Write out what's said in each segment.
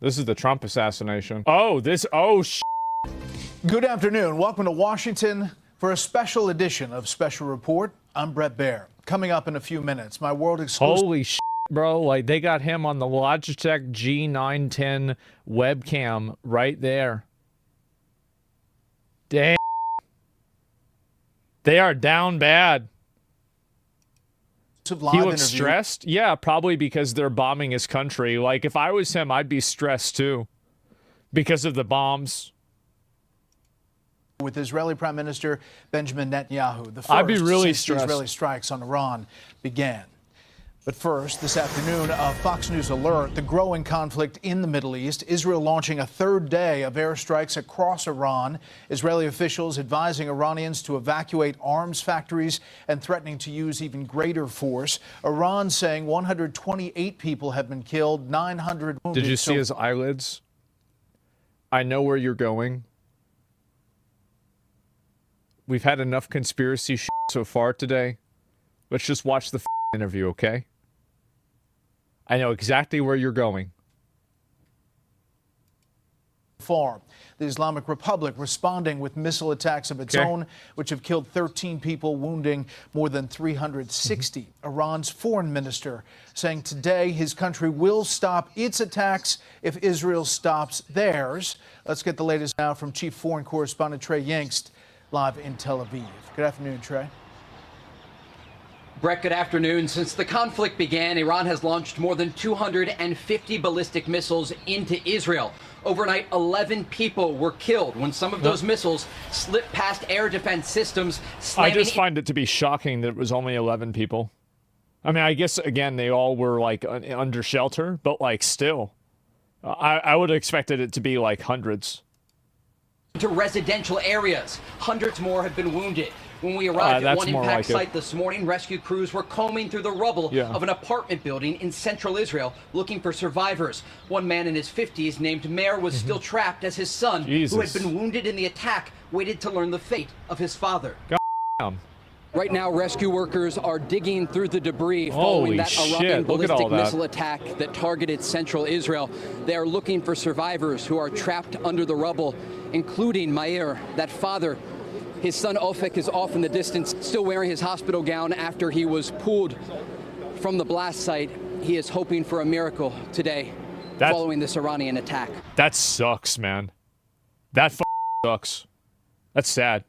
This is the Trump assassination. Good afternoon. Welcome to Washington for a special edition of Special Report. I'm Brett Baer. Coming up in a few minutes, my world exclusive. Holy shit, bro. Like, they got him on the Logitech G910 webcam right there. Damn. They are down bad. He looks stressed? Yeah, probably because they're bombing his country. Like, if I was him, I'd be stressed too. Because of the bombs. With Israeli Prime Minister Benjamin Netanyahu. The I'd be first really since the stressed. Israeli strikes on Iran began. But first, this afternoon, a Fox News alert, the growing conflict in the Middle East. Israel launching a third day of airstrikes across Iran. Israeli officials advising Iranians to evacuate arms factories and threatening to use even greater force. Iran saying 128 people have been killed, 900 wounded. Did you see his eyelids? I know where you're going. We've had enough conspiracy shit so far today. Let's just watch the interview, okay? I know exactly where you're going. Far. The Islamic Republic responding with missile attacks of its own, which have killed 13 people, wounding more than 360. Iran's foreign minister saying today his country will stop its attacks if Israel stops theirs. Let's get the latest now from Chief Foreign Correspondent Trey Yingst, live in Tel Aviv. Good afternoon, Trey. Brett, good afternoon. Since the conflict began, Iran has launched more than 250 ballistic missiles into Israel. Overnight, 11 people were killed when some of those missiles slipped past air defense systems. I just find it to be shocking that it was only 11 people. I mean, I guess, again, they all were, like, under shelter, but, like, still. I would have expected it to be, like, hundreds. To residential areas. Hundreds more have been wounded. When we arrived at one impact site this morning, rescue crews were combing through the rubble of an apartment building in central Israel looking for survivors. One man in his 50s named Meir was still trapped as his son, who had been wounded in the attack, waited to learn the fate of his father. Right now, rescue workers are digging through the debris following that erupting ballistic missile attack that targeted central Israel. They are looking for survivors who are trapped under the rubble, including Meir, that father. His son Ofek is off in the distance, still wearing his hospital gown after he was pulled from the blast site. He is hoping for a miracle today following this Iranian attack. That sucks, man. That sucks. That's sad.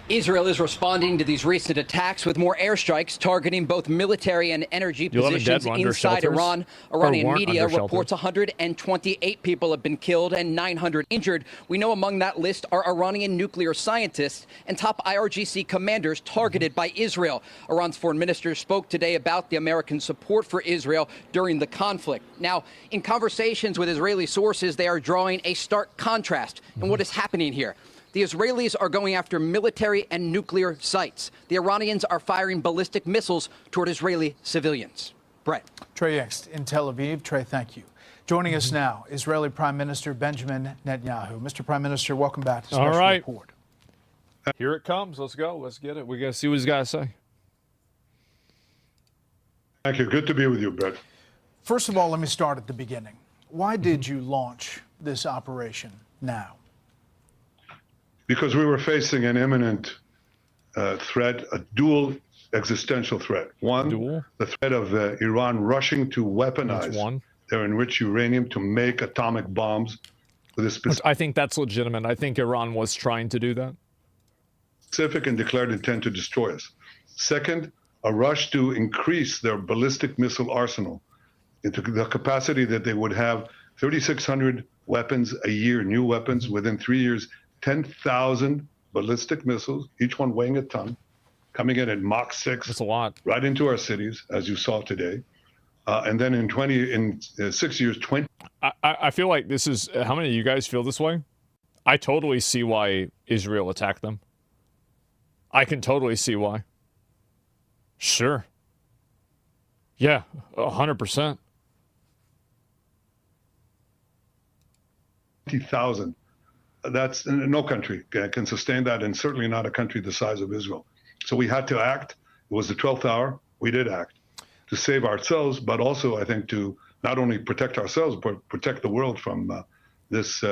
Israel is responding to these recent attacks with more airstrikes targeting both military and energy positions inside Iran. Iranian media reports 128 people have been killed and 900 injured. We know among that list are Iranian nuclear scientists and top IRGC commanders targeted by Israel. Iran's foreign minister spoke today about the American support for Israel during the conflict. Now, in conversations with Israeli sources, they are drawing a stark contrast in what is happening here. The Israelis are going after military and nuclear sites. The Iranians are firing ballistic missiles toward Israeli civilians. Brett. Trey Yingst in Tel Aviv. Trey, thank you. Joining us now, Israeli Prime Minister Benjamin Netanyahu. Mr. Prime Minister, welcome back to Special Report. Here it comes. Let's go. Let's get it. We got to see what he's got to say. Thank you. Good to be with you, Brett. First of all, let me start at the beginning. Why did you launch this operation now? Because we were facing an imminent threat, a dual existential threat. One, the threat of Iran rushing to weaponize their enriched uranium to make atomic bombs. I think that's legitimate. I think Iran was trying to do that. Specific and declared intent to destroy us. Second, a rush to increase their ballistic missile arsenal into the capacity that they would have 3,600 weapons a year, new weapons within 3 years. 10,000 ballistic missiles, each one weighing a ton, coming in at Mach 6. That's a lot. Right into our cities, as you saw today. And then in 6 years, 20. I feel like this is, how many of you guys feel this way? I totally see why Israel attacked them. I can totally see why. Sure. Yeah, 100%. 20,000. That's no country can sustain that, and certainly not a country the size of Israel. So we had to act. It was the 12th hour. We did act to save ourselves, but also, I think, to not only protect ourselves, but protect the world from this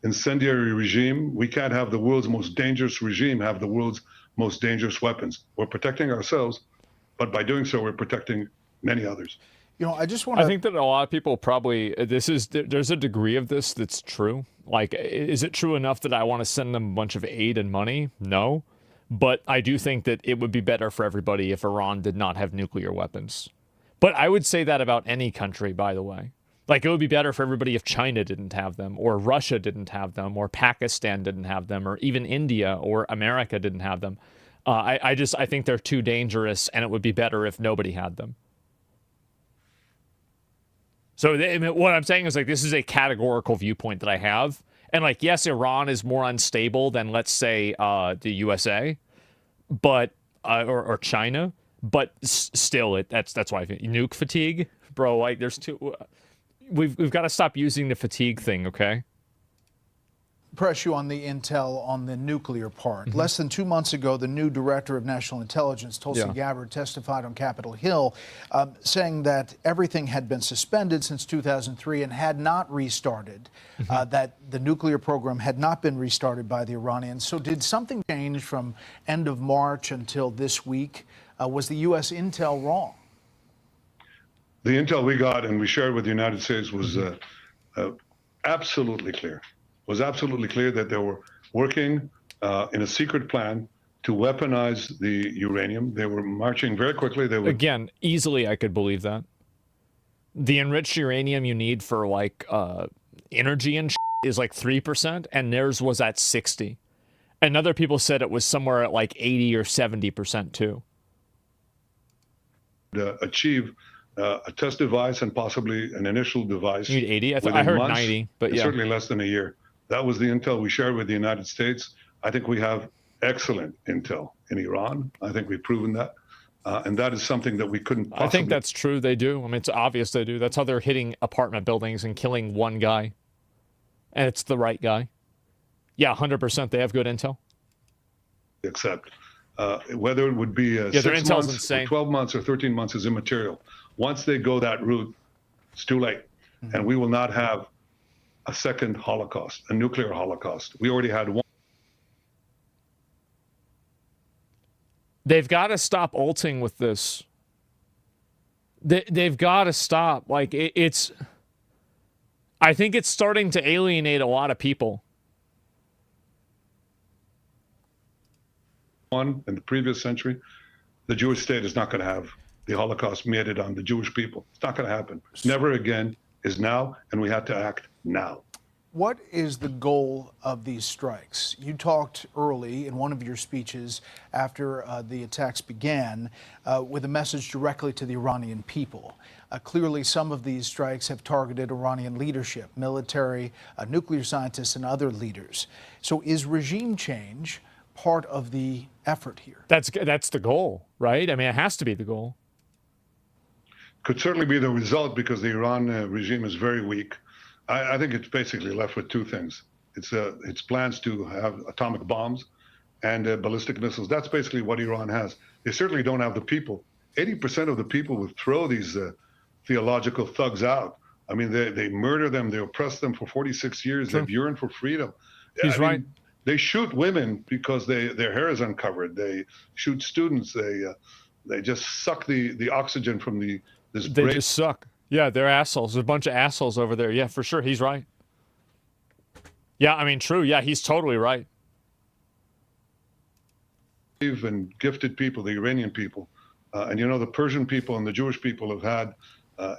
incendiary regime. We can't have the world's most dangerous regime have the world's most dangerous weapons. We're protecting ourselves, but by doing so, we're protecting many others. You know, I just want to... I think that a lot of people probably, there's a degree of this that's true. Like, is it true enough that I want to send them a bunch of aid and money? No. But I do think that it would be better for everybody if Iran did not have nuclear weapons. But I would say that about any country, by the way. Like, it would be better for everybody if China didn't have them, or Russia didn't have them, or Pakistan didn't have them, or even India or America didn't have them. I think they're too dangerous, and it would be better if nobody had them. So what I'm saying is, like, this is a categorical viewpoint that I have. And, like, yes, Iran is more unstable than, let's say, the USA, but or China, but still, that's why I think nuke fatigue, bro. Like, there's two. We've got to stop using the fatigue thing, okay? Press you on the intel on the nuclear part. Mm-hmm. Less than 2 months ago, the new director of national intelligence, Tulsi Gabbard, testified on Capitol Hill, saying that everything had been suspended since 2003 and had not restarted, that the nuclear program had not been restarted by the Iranians. So did something change from end of March until this week? Was the U.S. intel wrong? The intel we got and we shared with the United States was absolutely clear. Was absolutely clear that they were working in a secret plan to weaponize the uranium. They were marching very quickly. They would... Again, easily I could believe that. The enriched uranium you need for, like, energy and is like 3%, and theirs was at 60. And other people said it was somewhere at like 80 or 70% too. Achieve a test device and possibly an initial device. You need 80? I heard months, 90, but yeah. Certainly less than a year. That was the intel we shared with the United States. I think we have excellent intel in Iran. I think we've proven that. And that is something that we couldn't possibly... I think that's true. They do. I mean, it's obvious they do. That's how they're hitting apartment buildings and killing one guy. And it's the right guy. Yeah, 100%. They have good intel. Except whether it would be 6 months, or 12 months, or 13 months is immaterial. Once they go that route, it's too late. Mm-hmm. And we will not have a second Holocaust, a nuclear Holocaust. We already had one. They've got to stop ulting with this. They've got to stop. Like, it's... I think it's starting to alienate a lot of people. In the previous century, the Jewish state is not going to have the Holocaust meted on the Jewish people. It's not going to happen. Never again is now, and we have to act now. What is the goal of these strikes? You talked early in one of your speeches after the attacks began with a message directly to the Iranian people. Clearly, some of these strikes have targeted Iranian leadership, military, nuclear scientists, and other leaders. So is regime change part of the effort here? That's the goal, right? I mean, it has to be the goal. Could certainly be the result because the Iran regime is very weak. I think it's basically left with two things. It's plans to have atomic bombs and ballistic missiles. That's basically what Iran has. They certainly don't have the people. 80% of the people would throw these theological thugs out. I mean, they murder them. They oppress them for 46 years. Sure. They've yearned for freedom. He's right. They shoot women because their hair is uncovered. They shoot students. They just suck the oxygen from this. They just suck. Yeah, they're assholes. There's a bunch of assholes over there. Yeah, for sure. He's right. Yeah, I mean, true. Yeah, he's totally right. And gifted people, the Iranian people, and the Persian people and the Jewish people have had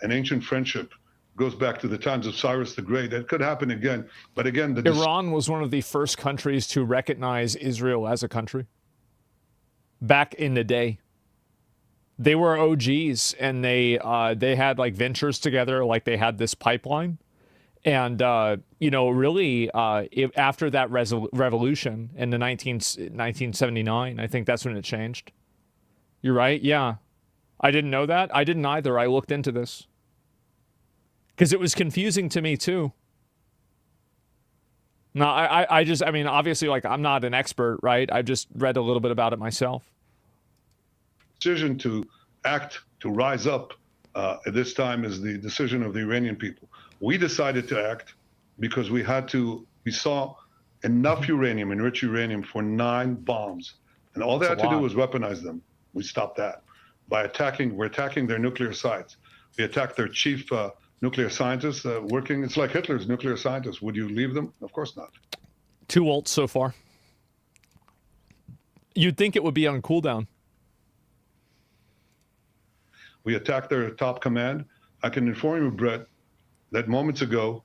an ancient friendship. Goes back to the times of Cyrus the Great. It could happen again, but again, Iran was one of the first countries to recognize Israel as a country. Back in the day, they were OGs, and they had like ventures together, like they had this pipeline, and really after that revolution in the 1979, I think that's when it changed. You're right. Yeah, I didn't know that. I didn't either. I looked into this. Because it was confusing to me, too. No, I mean, obviously, like, I'm not an expert, right? I've just read a little bit about it myself. Decision to act, to rise up This time is the decision of the Iranian people. We decided to act because we saw enough uranium, enriched uranium, for 9 bombs. And all they had to do was weaponize them. We stopped that. We're attacking their nuclear sites. We attacked their chief nuclear scientists working. It's like Hitler's nuclear scientists. Would you leave them? Of course not. 2 ults so far. You'd think it would be on cooldown. We attacked their top command. I can inform you, Brett, that moments ago,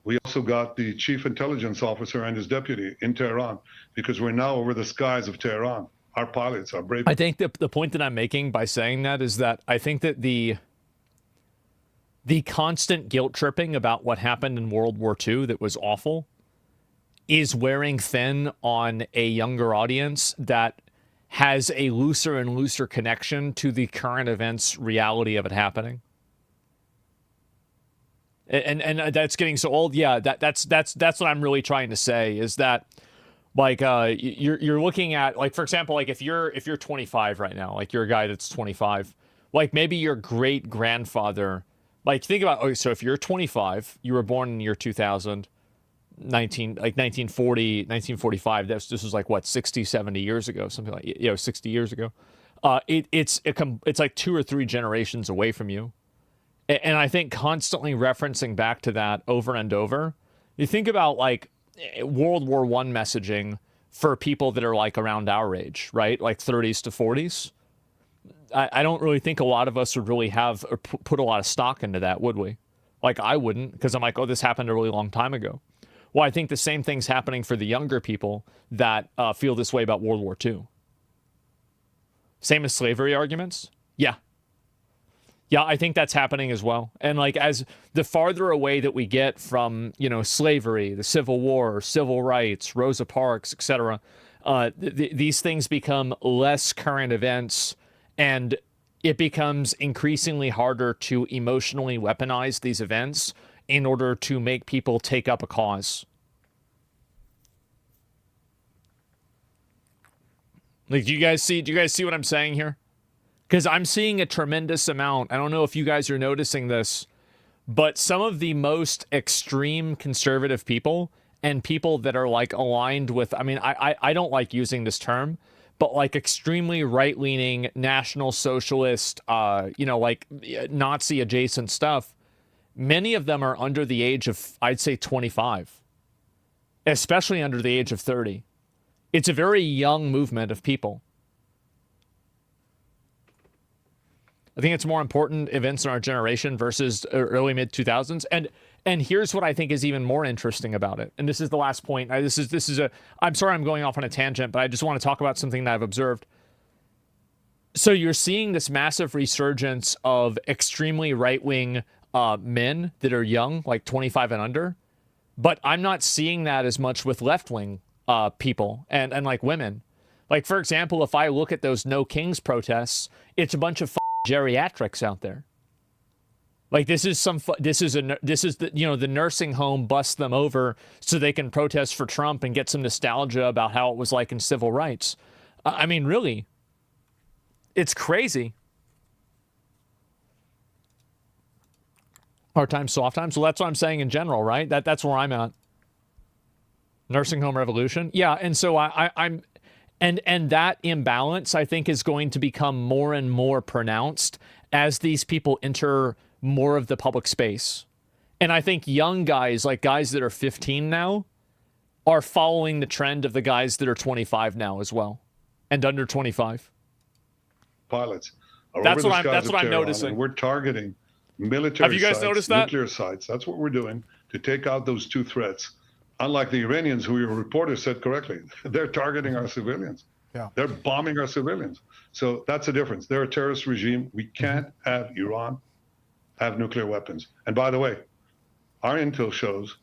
we also got the chief intelligence officer and his deputy in Tehran, because we're now over the skies of Tehran. Our pilots are brave. I think the point that I'm making by saying that is that I think that the constant guilt tripping about what happened in World War II that was awful is wearing thin on a younger audience that has a looser and looser connection to the current events reality of it happening. And that's getting so old. Yeah, that's what I'm really trying to say is that, like, you're looking at, like, for example, like if you're 25 right now, like you're a guy that's 25, like maybe your great grandfather, like think about, okay, so if you're 25, you were born in the year 2000, 1945, this was like what, 60, 70 years ago, something like, 60 years ago. It's like 2 or 3 generations away from you. And I think constantly referencing back to that over and over, you think about like World War I messaging for people that are like around our age, right? Like 30s to 40s. I don't really think a lot of us would really have or put a lot of stock into that, would we? Like I wouldn't, because I'm like, oh, this happened a really long time ago. Well, I think the same thing's happening for the younger people that feel this way about World War II. Same as slavery arguments? Yeah. Yeah, I think that's happening as well. And like as the farther away that we get from, slavery, the Civil War, civil rights, Rosa Parks, etc., these things become less current events, and it becomes increasingly harder to emotionally weaponize these events in order to make people take up a cause. Like, do you guys see what I'm saying here? Because I'm seeing a tremendous amount. I don't know if you guys are noticing this, but some of the most extreme conservative people and people that are like aligned with, I mean, I don't like using this term, but like extremely right-leaning National Socialist, like Nazi adjacent stuff, many of them are under the age of, I'd say 25, especially under the age of 30. It's a very young movement of people. I think it's more important events in our generation versus early mid-2000s. And here's what I think is even more interesting about it. And this is the last point. I'm sorry I'm going off on a tangent, but I just want to talk about something that I've observed. So you're seeing this massive resurgence of extremely right-wing men that are young, like 25 and under. But I'm not seeing that as much with left-wing people and like women. Like, for example, if I look at those No Kings protests, it's a bunch of geriatrics out there. Like this is the nursing home busts them over so they can protest for Trump and get some nostalgia about how it was like in civil rights. I mean, really, it's crazy. Hard times, soft times. So that's what I'm saying in general, right? That's where I'm at. Nursing home revolution, yeah. And so I'm. And that imbalance, I think, is going to become more and more pronounced as these people enter more of the public space. And I think young guys, like guys that are 15 now, are following the trend of the guys that are 25 now as well, and under 25. Pilots. That's what I'm noticing. We're targeting military Have you guys sites, noticed that? nuclear sites. That's what we're doing to take out those 2 threats. Unlike the Iranians, who your reporter said correctly, they're targeting our civilians. Yeah. They're bombing our civilians. So that's the difference. They're a terrorist regime. We can't have Iran have nuclear weapons. And by the way, our intel shows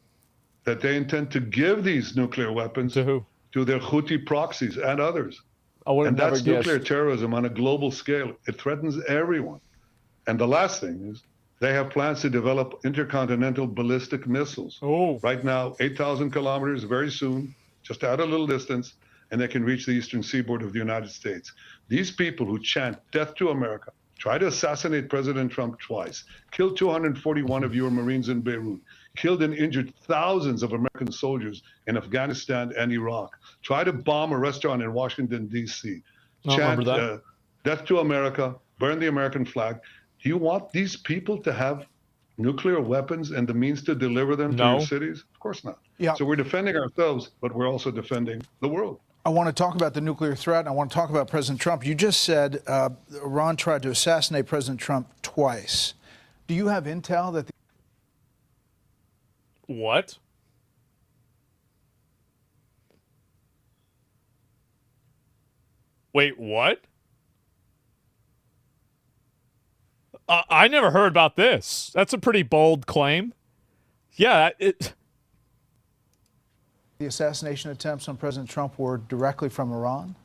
that they intend to give these nuclear weapons to who? To their Houthi proxies and others. And that's nuclear terrorism on a global scale. It threatens everyone. And the last thing is, they have plans to develop intercontinental ballistic missiles. Oh. Right now, 8,000 kilometers, very soon, just out a little distance, and they can reach the eastern seaboard of the United States. These people who chant death to America, tried to assassinate President Trump twice, killed 241 of your Marines in Beirut, killed and injured thousands of American soldiers in Afghanistan and Iraq, tried to bomb a restaurant in Washington, D.C., chant death to America, burn the American flag. Do you want these people to have nuclear weapons and the means to deliver them to your cities? Of course not. Yeah. So we're defending ourselves, but we're also defending the world. I want to talk about the nuclear threat, and I want to talk about President Trump. You just said Iran tried to assassinate President Trump twice. Do you have intel that What? Wait, what? I never heard about this. That's a pretty bold claim. Yeah, the assassination attempts on President Trump were directly from Iran?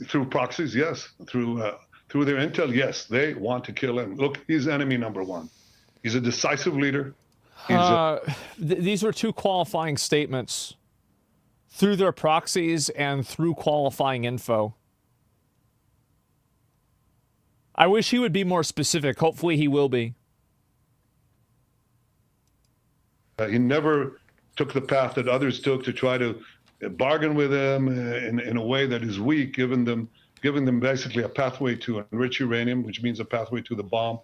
Through proxies, yes. Through their intel, yes. They want to kill him. Look, he's enemy number one. He's a decisive leader. These are two qualifying statements. Through their proxies and through qualifying info. I wish he would be more specific. Hopefully he will be. He never took the path that others took to try to bargain with them in a way that is weak, giving them basically a pathway to enrich uranium, which means a pathway to the bomb,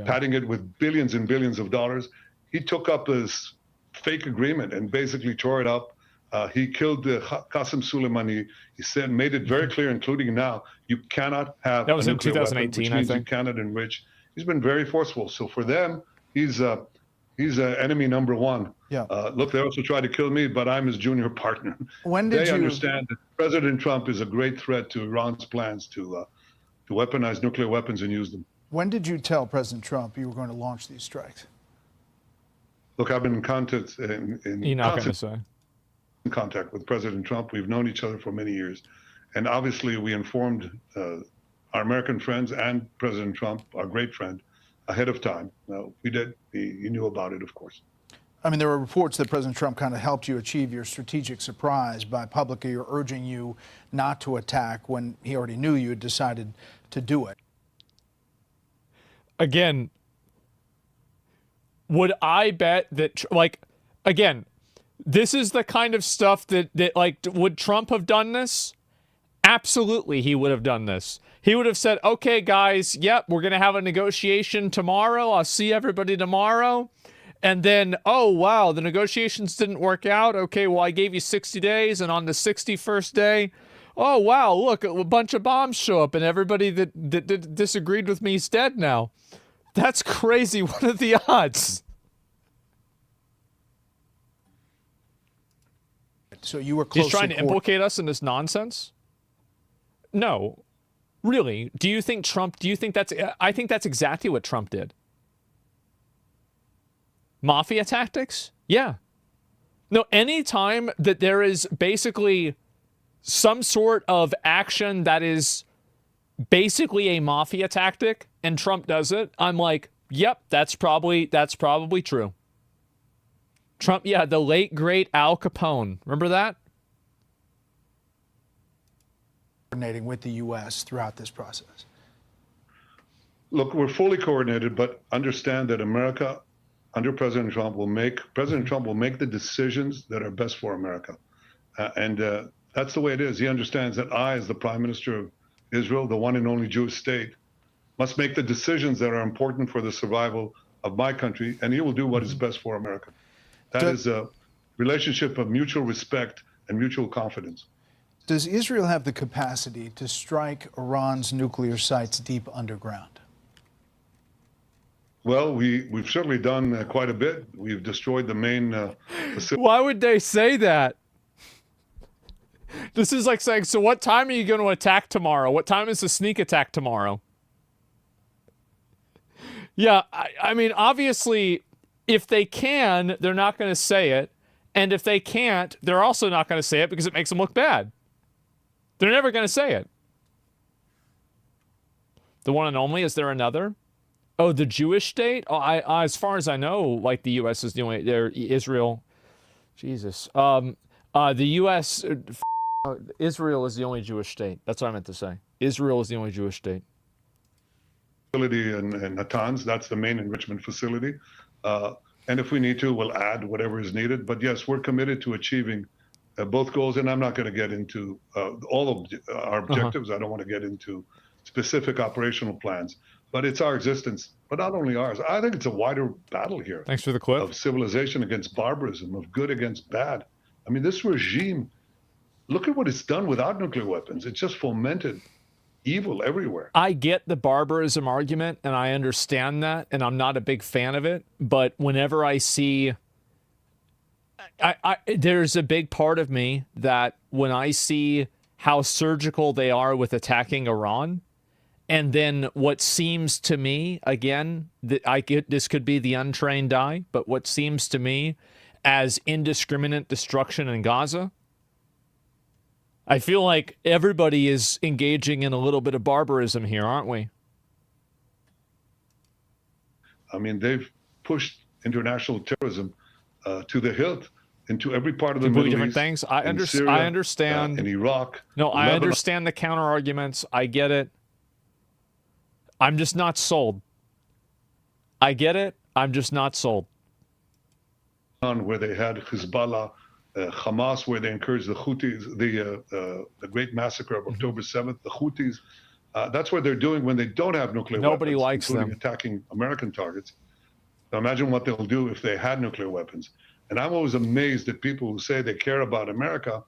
padding it with billions and billions of dollars. He took up this fake agreement and basically tore it up. He killed Qasem Soleimani. He made it very clear, including now, you cannot have that was a in 2018, weapon, which means I think. You cannot enrich. He's been very forceful. So for them, he's enemy number one. Yeah. Look, they also tried to kill me, but I'm his junior partner. When did they understand that President Trump is a great threat to Iran's plans to weaponize nuclear weapons and use them. When did you tell President Trump you were going to launch these strikes? Look, I've been in contact contact with President Trump. We've known each other for many years. And obviously we informed our American friends and President Trump, our great friend, ahead of time. We did. He knew about it, of course. I mean, there were reports that President Trump kind of helped you achieve your strategic surprise by publicly urging you not to attack when he already knew you had decided to do it. Again, would I bet that, again, this is the kind of stuff that would Trump have done this? Absolutely, he would have done this. He would have said, okay, guys, yep, we're going to have a negotiation tomorrow. I'll see everybody tomorrow. And then, oh, wow, the negotiations didn't work out. Okay, well, I gave you 60 days, and on the 61st day, oh, wow, look, a bunch of bombs show up, and everybody that disagreed with me is dead now. That's crazy. What are the odds? So you were close. He's trying to implicate us in this nonsense? No. Really? Do you think that's... I think that's exactly what Trump did. Mafia tactics? Yeah. No, anytime that there is basically some sort of action that is basically a mafia tactic and Trump does it, I'm like, yep, that's probably true. Trump, yeah, the late, great Al Capone. Remember that? Coordinating with the U.S. throughout this process. Look, we're fully coordinated, but understand that America, under President Trump, will make the decisions that are best for America. And that's the way it is. He understands that I, as the Prime Minister of Israel, the one and only Jewish state, must make the decisions that are important for the survival of my country, and he will do what is best for America. That is a relationship of mutual respect and mutual confidence. Does Israel have the capacity to strike Iran's nuclear sites deep underground? Well, we've certainly done quite a bit. We've destroyed the main facility. Why would they say that? This is like saying, so what time are you going to attack tomorrow? What time is the sneak attack tomorrow? Yeah, I mean, obviously, if they can, they're not going to say it. And if they can't, they're also not going to say it because it makes them look bad. They're never going to say it. The one and only, is there another? Oh, the Jewish state? Oh, as far as I know, like the U.S. is the only, Israel. Jesus. The U.S., Israel is the only Jewish state. That's what I meant to say. Israel is the only Jewish state. facility in Natanz. That's the main enrichment facility. And if we need to, we'll add whatever is needed. But yes, we're committed to achieving both goals. And I'm not going to get into all of our objectives. I don't want to get into specific operational plans. But it's our existence, but not only ours. I think it's a wider battle here. Thanks for the clip. Of civilization against barbarism, of good against bad. I mean, this regime, look at what it's done without nuclear weapons. It's just fomented evil everywhere. I get the barbarism argument, and I understand that, and I'm not a big fan of it. But whenever I see, there's a big part of me that when I see how surgical they are with attacking Iran, and then what seems to me, again, that I get this could be the untrained eye, but what seems to me as indiscriminate destruction in Gaza, I feel like everybody is engaging in a little bit of barbarism here, aren't we? I mean, they've pushed international terrorism to the hilt into every part of the Middle different East. Things. I Syria, understand. In Iraq. No, I Lebanon. understand the counter arguments. I get it. I'm just not sold. I get it. I'm just not sold. Where they had Hezbollah, Hamas, where they encouraged the Houthis, the great massacre of October 7th, the Houthis. That's what they're doing when they don't have nuclear weapons. Nobody likes including them. Attacking American targets. Now imagine what they'll do if they had nuclear weapons. And I'm always amazed at people who say they care about America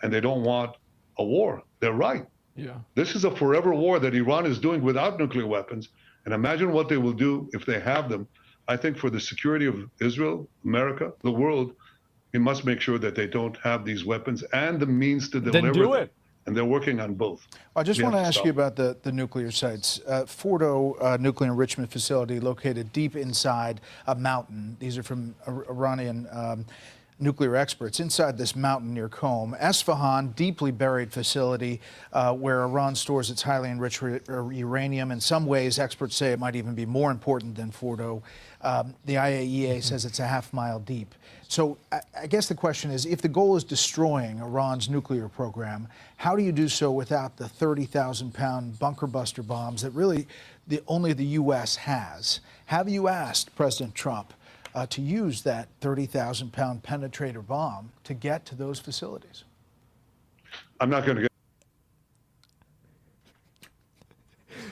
and they don't want a war. They're right. Yeah. This is a forever war that Iran is doing without nuclear weapons. And imagine what they will do if they have them. I think for the security of Israel, America, the world, we must make sure that they don't have these weapons and the means to deliver Then do them. it. And they're working on both. I just want to ask you about the nuclear sites. Fordo nuclear enrichment facility located deep inside a mountain. These are from Iranian nuclear experts. Inside this mountain near Qom, Esfahan, deeply buried facility where Iran stores its highly enriched uranium. In some ways, experts say it might even be more important than Fordo. The IAEA says it's a half-mile deep. So I guess the question is, if the goal is destroying Iran's nuclear program, how do you do so without the 30,000-pound bunker buster bombs that really only the U.S. has? Have you asked President Trump to use that 30,000-pound penetrator bomb to get to those facilities? I'm not going to get.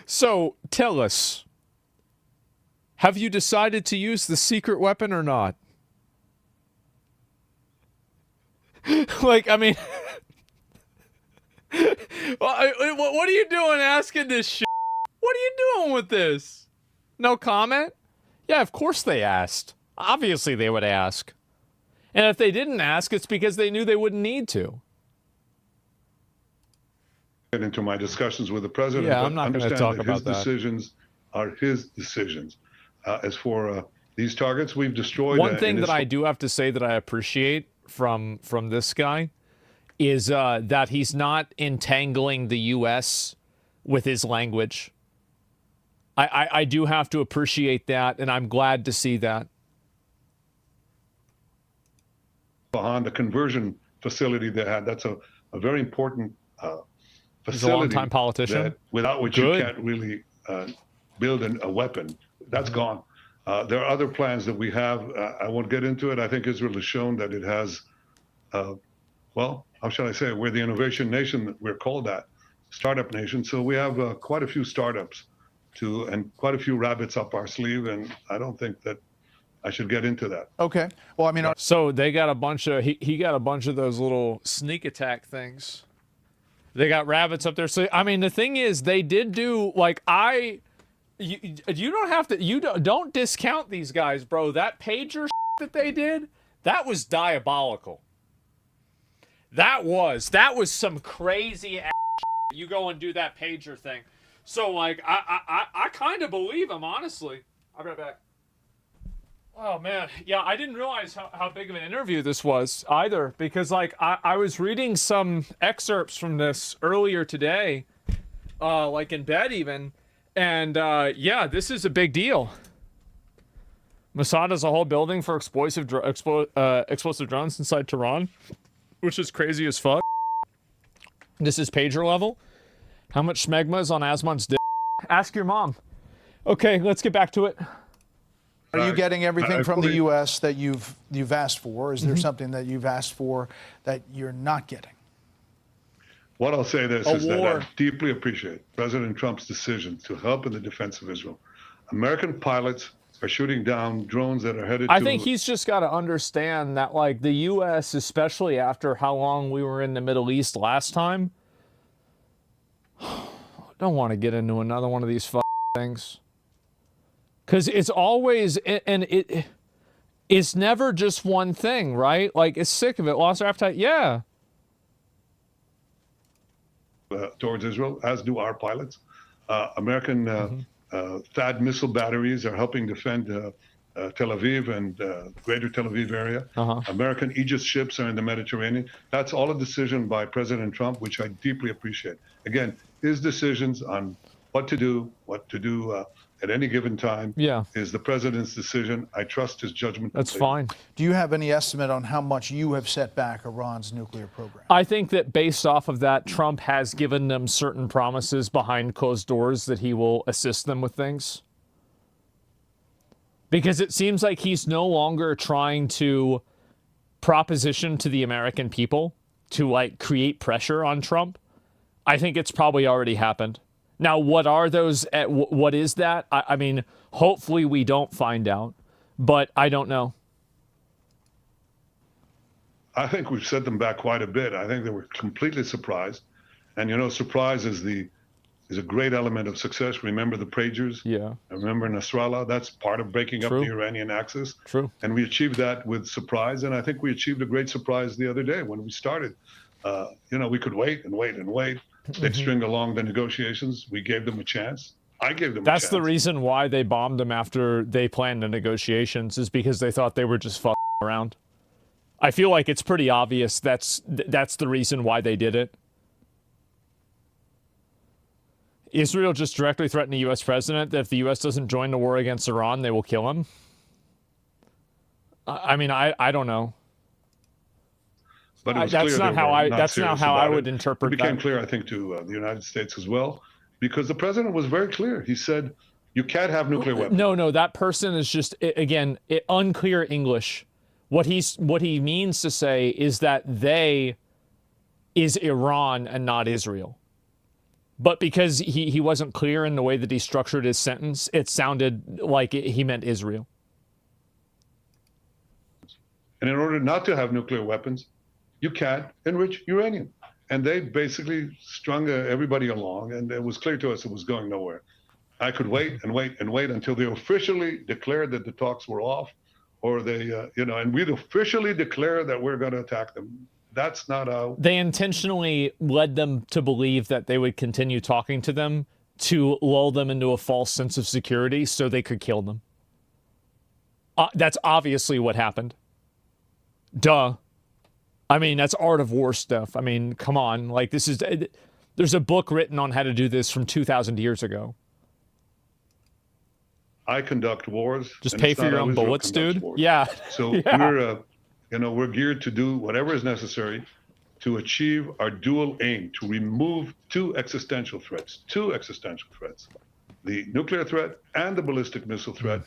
So tell us, have you decided to use the secret weapon or not? Like, I mean, what are you doing asking this shit? What are you doing with this? No comment? Yeah, of course they asked. Obviously they would ask. And if they didn't ask, it's because they knew they wouldn't need to. Get into my discussions with the president. Yeah, I'm not going to talk about that. His decisions are his decisions. As for these targets, we've destroyed. One thing that I do have to say that I appreciate from this guy is that he's not entangling the U.S. with his language. I do have to appreciate that, and I'm glad to see that. Behind the conversion facility they had, that's a very important facility. He's a long-time politician. Without which you can't really build a weapon. That's gone. There are other plans that we have. I won't get into it. I think Israel has shown that it has, well, how shall I say it? We're the innovation nation that we're called that, startup nation. So we have quite a few startups and quite a few rabbits up our sleeve. And I don't think that I should get into that. Okay. Well, I mean, so they got a bunch of, he got a bunch of those little sneak attack things. They got rabbits up there. So, I mean, the thing is, they did do, like, you don't have to, don't discount these guys, bro. That pager that they did, that was diabolical. That was some crazy ass. You go and do that pager thing. So, like, I kind of believe him, honestly. I'll be right back. Oh, man. Yeah, I didn't realize how big of an interview this was either, because, like, I was reading some excerpts from this earlier today, like in bed even, and, yeah, this is a big deal. Mossad has a whole building for explosive drones inside Tehran, which is crazy as fuck. This is pager level. How much smegma is on Asmon's dick? Ask your mom. Okay, let's get back to it. Are you getting everything from the U.S. that you've asked for? Is there something that you've asked for that you're not getting? What I'll say this is that I deeply appreciate President Trump's decision to help in the defense of Israel. American pilots are shooting down drones that are headed to... I think he's just got to understand that, like, the U.S., especially after how long we were in the Middle East last time, don't want to get into another one of these things. Because it's always, and it's never just one thing, right? Like, it's sick of it. Lost our appetite. Yeah. Towards Israel, as do our pilots. American THAAD missile batteries are helping defend Tel Aviv and greater Tel Aviv area. American Aegis ships are in the Mediterranean. That's all a decision by President Trump, which I deeply appreciate. Again, his decisions on what to do at any given time is the president's decision. I trust his judgment. That's fine. Do you have any estimate on how much you have set back Iran's nuclear program? I think that based off of that, Trump has given them certain promises behind closed doors that he will assist them with things. Because it seems like he's no longer trying to proposition to the American people to, like, create pressure on Trump. I think it's probably already happened. Now, what are those? What is that? I mean, hopefully we don't find out, but I don't know. I think we've set them back quite a bit. I think they were completely surprised. And, you know, surprise is a great element of success. Remember the pagers? Yeah. Remember Nasrallah? That's part of breaking up the Iranian axis. True. And we achieved that with surprise. And I think we achieved a great surprise the other day when we started. You know, we could wait and wait and wait. They'd string along the negotiations. We gave them a chance. I gave them a chance. That's the reason why they bombed them after they planned the negotiations, is because they thought they were just fucking around. I feel like it's pretty obvious that's the reason why they did it. Israel just directly threatened the U.S. president that if the U.S. doesn't join the war against Iran, they will kill him. I mean, I don't know. But that's not how I would interpret it. It became clear, I think, to the United States as well, because the president was very clear. He said, you can't have nuclear weapons. No, that person is just, again, unclear English. What he means to say is that they is Iran and not Israel. But because he wasn't clear in the way that he structured his sentence, it sounded like he meant Israel. And in order not to have nuclear weapons, you can't enrich uranium. And they basically strung everybody along, and it was clear to us it was going nowhere. I could wait and wait and wait until they officially declared that the talks were off, or they, and we'd officially declare that we're going to attack them. That's not how... They intentionally led them to believe that they would continue talking to them to lull them into a false sense of security so they could kill them. That's obviously what happened. Duh. I mean, that's art of war stuff. I mean, come on. Like, there's a book written on how to do this from 2,000 years ago. I conduct wars. Just pay for your own bullets, dude. Wars. Yeah. So we're geared to do whatever is necessary to achieve our dual aim, to remove two existential threats, the nuclear threat and the ballistic missile threat.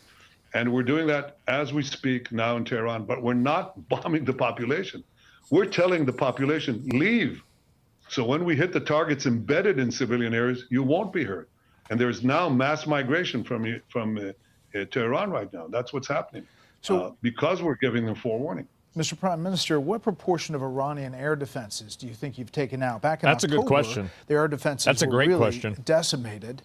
And we're doing that as we speak now in Tehran, but we're not bombing the population. We're telling the population, leave. So when we hit the targets embedded in civilian areas, you won't be hurt. And there's now mass migration from Tehran right now. That's what's happening. So because we're giving them forewarning. Mr. Prime Minister, what proportion of Iranian air defenses do you think you've taken out? Back in That's October, a good question. The air defenses That's a were great really question. Decimated.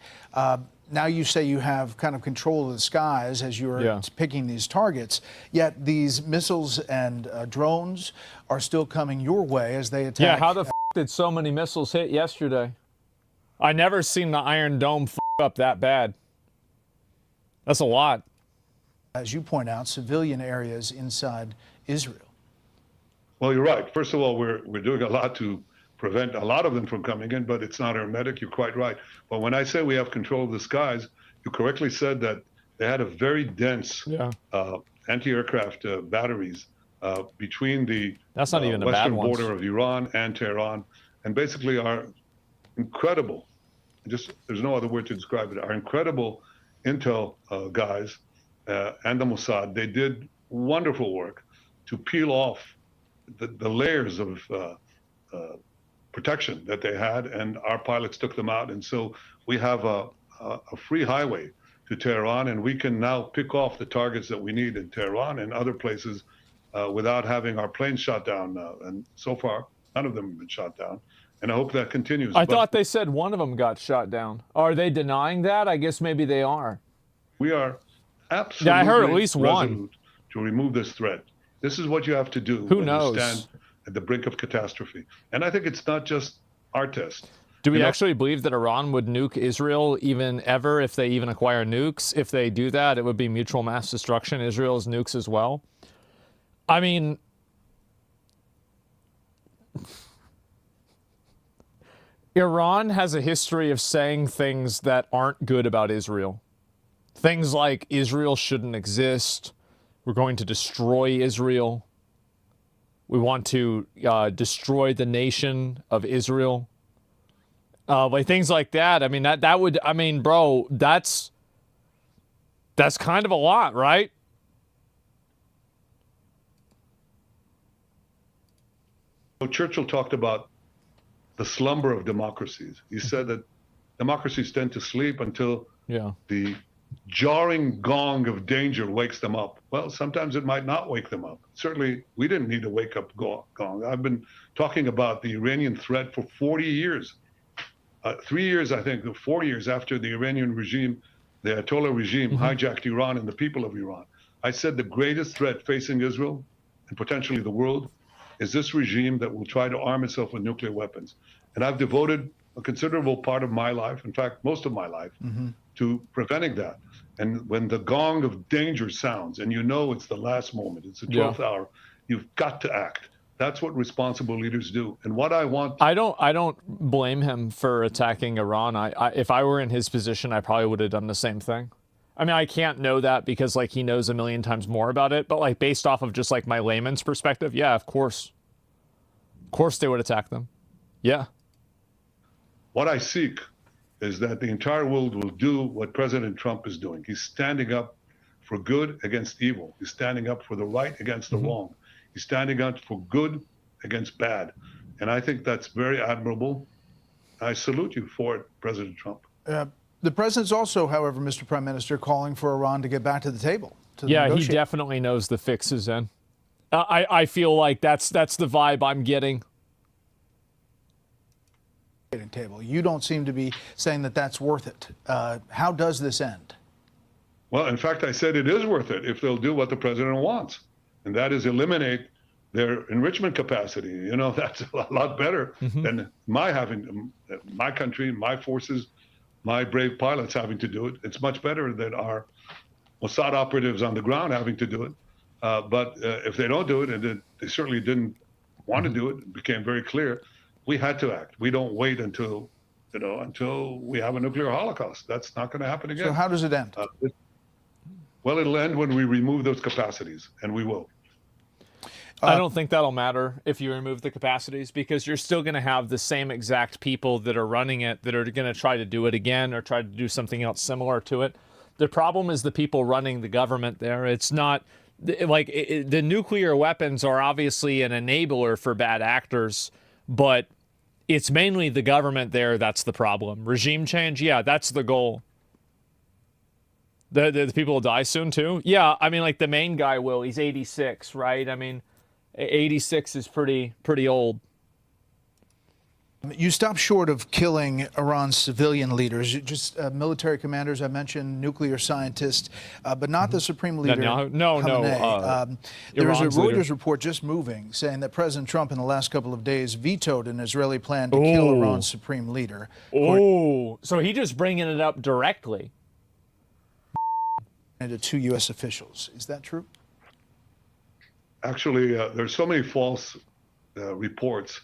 Now you say you have kind of control of the skies as you're picking these targets, yet these missiles and drones are still coming your way as they attack. Yeah, how the did so many missiles hit yesterday? I never seen the Iron Dome up that bad. That's a lot. As you point out, civilian areas inside Israel. Well, you're right. First of all, we're doing a lot to prevent a lot of them from coming in, but it's not hermetic. You're quite right. But when I say we have control of the skies, you correctly said that they had a very dense anti-aircraft batteries between the western border of Iran and Tehran, and basically our incredible, there's no other word to describe it, our incredible intel guys and the Mossad, they did wonderful work to peel off the layers of protection that they had, and our pilots took them out. And so we have a free highway to Tehran, and we can now pick off the targets that we need in Tehran and other places without having our planes shot down. And so far, none of them have been shot down. And I hope that continues. I thought they said one of them got shot down. Are they denying that? I guess maybe they are. We are absolutely I heard at least one to remove this threat. This is what you have to do. Who knows? You stand at the brink of catastrophe. And I think it's not just our test. Do we actually believe that Iran would nuke Israel even ever if they even acquire nukes? If they do that, it would be mutual mass destruction. Israel's nukes as well. I mean, Iran has a history of saying things that aren't good about Israel. Things like Israel shouldn't exist. We're going to destroy Israel. We want to destroy the nation of Israel. Like things like that. I mean, that would, I mean, bro, that's kind of a lot, right? So Churchill talked about the slumber of democracies. He said that democracies tend to sleep until the jarring gong of danger wakes them up. Well, sometimes it might not wake them up. Certainly, we didn't need a wake-up gong. I've been talking about the Iranian threat for 40 years. 3 years, I think, 4 years after the Iranian regime, the Ayatollah regime, hijacked Iran and the people of Iran. I said the greatest threat facing Israel and potentially the world is this regime that will try to arm itself with nuclear weapons. And I've devoted a considerable part of my life, in fact, most of my life, to preventing that. And when the gong of danger sounds, and you know it's the last moment, it's the 12th hour, you've got to act. That's what responsible leaders do. And what I want... I don't blame him for attacking Iran. If I were in his position, I probably would have done the same thing. I mean, I can't know that because, like, he knows a million times more about it. But, like, based off of just, like, my layman's perspective, yeah, of course. Of course they would attack them. Yeah. What I seek is that the entire world will do what President Trump is doing. He's standing up for good against evil. He's standing up for the right against the wrong. He's standing up for good against bad. And I think that's very admirable. I salute you for it, President Trump. The president's also, however, Mr. Prime Minister, calling for Iran to get back to the table. He definitely knows the fix is in. I feel like that's the vibe I'm getting. Table. You don't seem to be saying that that's worth it. How does this end? Well, in fact, I said it is worth it if they'll do what the president wants, and that is eliminate their enrichment capacity. You know, that's a lot better than my country, my forces, my brave pilots having to do it. It's much better than our Mossad operatives on the ground having to do it. But if they don't do it, and they certainly didn't want to do it, it became very clear, we had to act. We don't wait until we have a nuclear holocaust. That's not going to happen again. So how does it end? Well, it'll end when we remove those capacities, and we will. I don't think that'll matter if you remove the capacities, because you're still going to have the same exact people that are running it that are going to try to do it again or try to do something else similar to it. The problem is the people running the government there. It's not like the nuclear weapons are obviously an enabler for bad actors, but it's mainly the government there that's the problem. Regime change, yeah, that's the goal. The people will die soon too. Yeah, I mean, like the main guy will. He's 86, right? I mean, 86 is pretty old. You stop short of killing Iran's civilian leaders, just military commanders. I mentioned nuclear scientists, but not the supreme leader. No. There is a Reuters report just moving saying that President Trump in the last couple of days vetoed an Israeli plan to kill Iran's supreme leader. Oh, so he just bringing it up directly. And to two U.S. officials. Is that true? Actually, there's so many false reports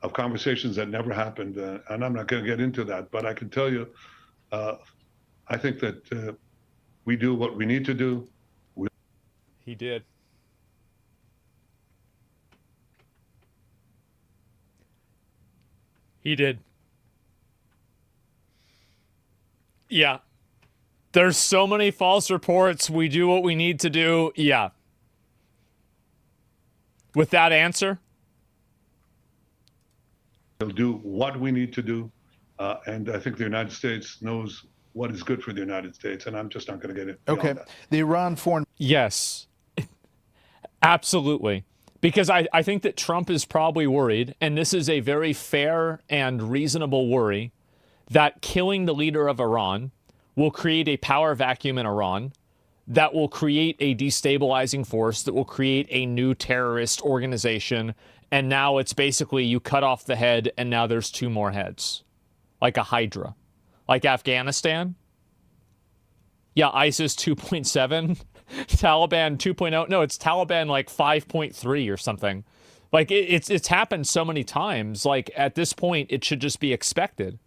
of conversations that never happened, and I'm not going to get into that, but I can tell you, I think that we do what we need to do. He did. He did. Yeah. There's so many false reports. We do what we need to do. Yeah. With that answer? We'll do what we need to do. And I think the United States knows what is good for the United States. And I'm just not going to get it. Okay. That. The Iran foreign. Yes. Absolutely. Because I think that Trump is probably worried, and this is a very fair and reasonable worry, that killing the leader of Iran will create a power vacuum in Iran that will create a destabilizing force, that will create a new terrorist organization. And now it's basically you cut off the head and now there's two more heads. Like a Hydra. Like Afghanistan. Yeah, ISIS 2.7. Taliban 2.0. No, it's Taliban like 5.3 or something. Like it's happened so many times. Like at this point, it should just be expected.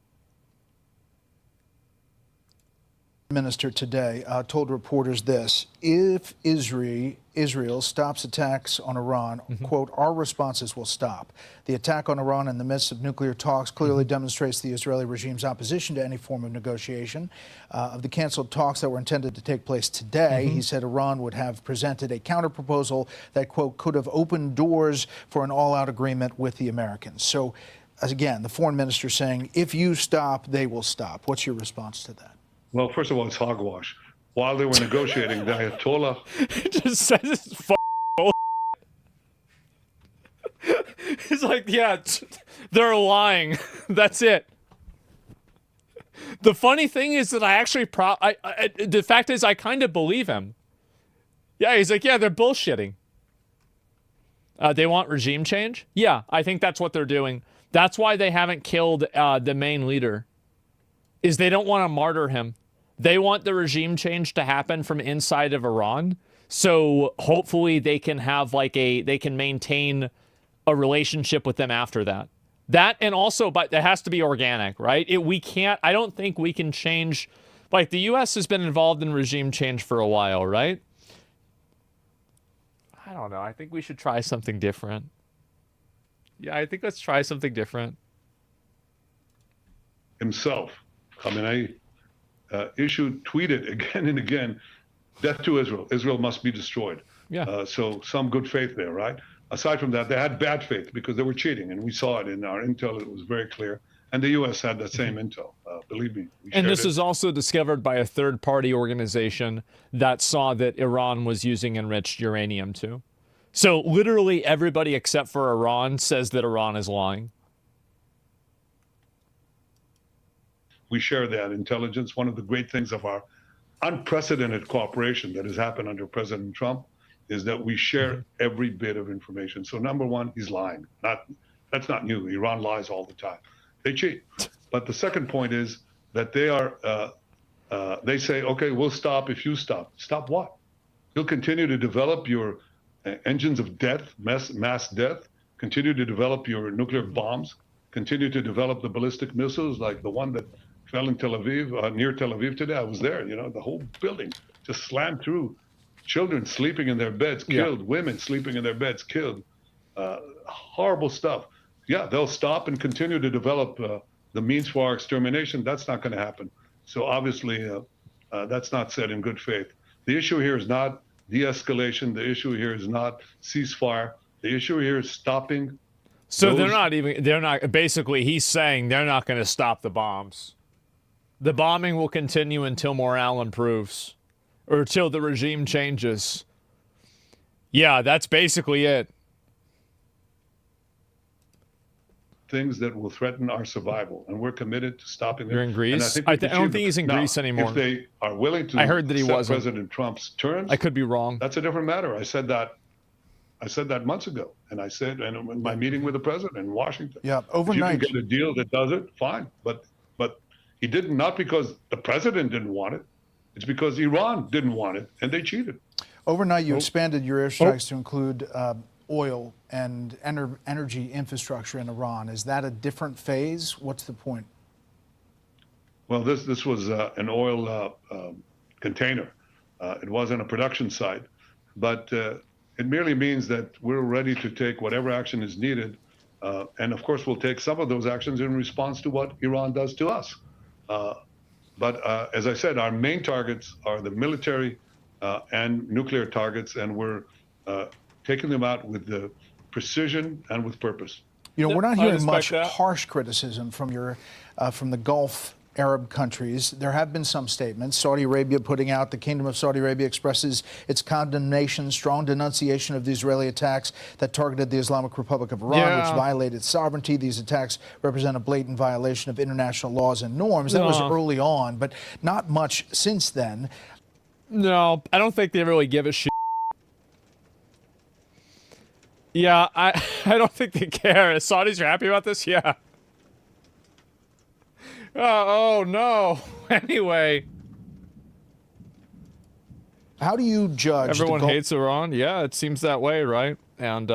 Minister today told reporters this: if Israel stops attacks on Iran, quote, our responses will stop. The attack on Iran in the midst of nuclear talks clearly demonstrates the Israeli regime's opposition to any form of negotiation. Of the canceled talks that were intended to take place today, he said Iran would have presented a counterproposal that, quote, could have opened doors for an all-out agreement with the Americans. So, again, the foreign minister saying, if you stop, they will stop. What's your response to that? Well, first of all, it's hogwash. While they were negotiating, the Ayatollah just says it's bullshit. It's like, yeah, they're lying. That's it. The funny thing is that I actually the fact is I kind of believe him. Yeah, he's like, yeah, they're bullshitting. They want regime change? Yeah, I think that's what they're doing. That's why they haven't killed the main leader. Is they don't want to martyr him. They want the regime change to happen from inside of Iran. So hopefully they can have they can maintain a relationship with them after that. That, and also, but it has to be organic, right? I don't think we can change, like the U.S. has been involved in regime change for a while, right? I don't know. I think we should try something different. Yeah, I think let's try something different. Himself. Khamenei tweeted again and again, death to Israel. Israel must be destroyed. Yeah. So some good faith there, right? Aside from that, they had bad faith because they were cheating, and we saw it in our intel. It was very clear. And the U.S. had that same intel. Believe me. And this is also discovered by a third-party organization that saw that Iran was using enriched uranium too. So literally everybody except for Iran says that Iran is lying. We share that intelligence. One of the great things of our unprecedented cooperation that has happened under President Trump is that we share every bit of information. So number one, he's lying. That's not new. Iran lies all the time. They cheat. But the second point is that they say, okay, we'll stop if you stop. Stop what? You'll continue to develop your engines of death, mass death, continue to develop your nuclear bombs, continue to develop the ballistic missiles like the one that fell in Tel Aviv, near Tel Aviv today. I was there, the whole building just slammed through. Children sleeping in their beds, killed. Yeah. Women sleeping in their beds, killed. Horrible stuff. Yeah, they'll stop and continue to develop the means for our extermination. That's not going to happen. So obviously, that's not said in good faith. The issue here is not de-escalation. The issue here is not ceasefire. The issue here is stopping. So basically, he's saying they're not going to stop the bombs. The bombing will continue until morale improves. Or until the regime changes. Yeah, that's basically it. Things that will threaten our survival, and we're committed to stopping them. You're in Greece? I don't think he's in Greece anymore. If they are willing to I heard that he wasn't. President Trump's terms, I could be wrong. That's a different matter. I said that months ago, and I said in my meeting with the president in Washington. Yeah, overnight. If you can get a deal that does it, fine. But he didn't, not because the president didn't want it. It's because Iran didn't want it, and they cheated. Overnight, you expanded your airstrikes to include oil and energy infrastructure in Iran. Is that a different phase? What's the point? Well, this was an oil container. It wasn't a production site, but it merely means that we're ready to take whatever action is needed. And of course, we'll take some of those actions in response to what Iran does to us. But as I said, our main targets are the military and nuclear targets, and we're taking them out with the precision and with purpose. You know, we're not hearing much harsh criticism from from the Gulf Arab countries. There have been some statements. Saudi Arabia putting out, the Kingdom of Saudi Arabia expresses its condemnation, strong denunciation of the Israeli attacks that targeted the Islamic Republic of Iran, which violated sovereignty. These attacks represent a blatant violation of international laws and norms. That was early on, but not much since then. No, I don't think they really give a shit. Yeah, I don't think they care. Saudis are happy about this? Yeah. Oh no. Anyway. How do you judge? Everyone hates Iran? Yeah, it seems that way, right? And,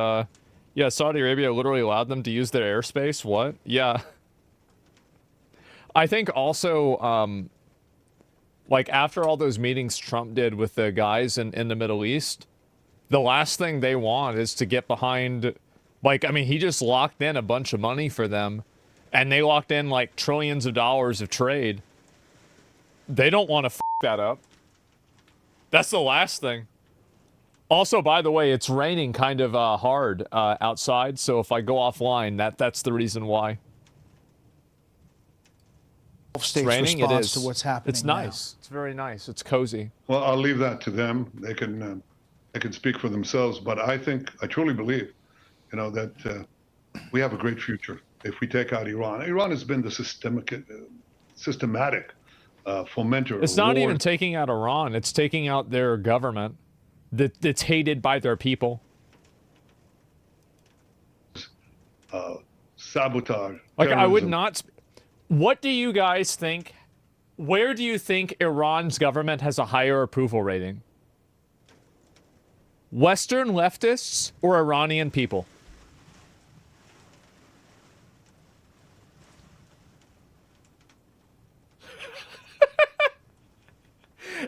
yeah, Saudi Arabia literally allowed them to use their airspace? What? Yeah. I think also, like, after all those meetings Trump did with the guys in the Middle East, the last thing they want is to get behind, like, I mean, he just locked in a bunch of money for them, and they locked in, like, trillions of dollars of trade. They don't want to f that up. That's the last thing. Also, by the way, it's raining kind of hard outside, so if I go offline, that's the reason why. It's raining, it is. To what's happening It's nice. Now. It's very nice. It's cozy. Well, I'll leave that to them. They can speak for themselves, but I truly believe, you know, that we have a great future if we take out Iran. Iran has been the systematic fomenter. It's not even taking out Iran. It's taking out their government that's hated by their people. Sabotage. Like, terrorism. I would not... What do you guys think? Where do you think Iran's government has a higher approval rating? Western leftists or Iranian people?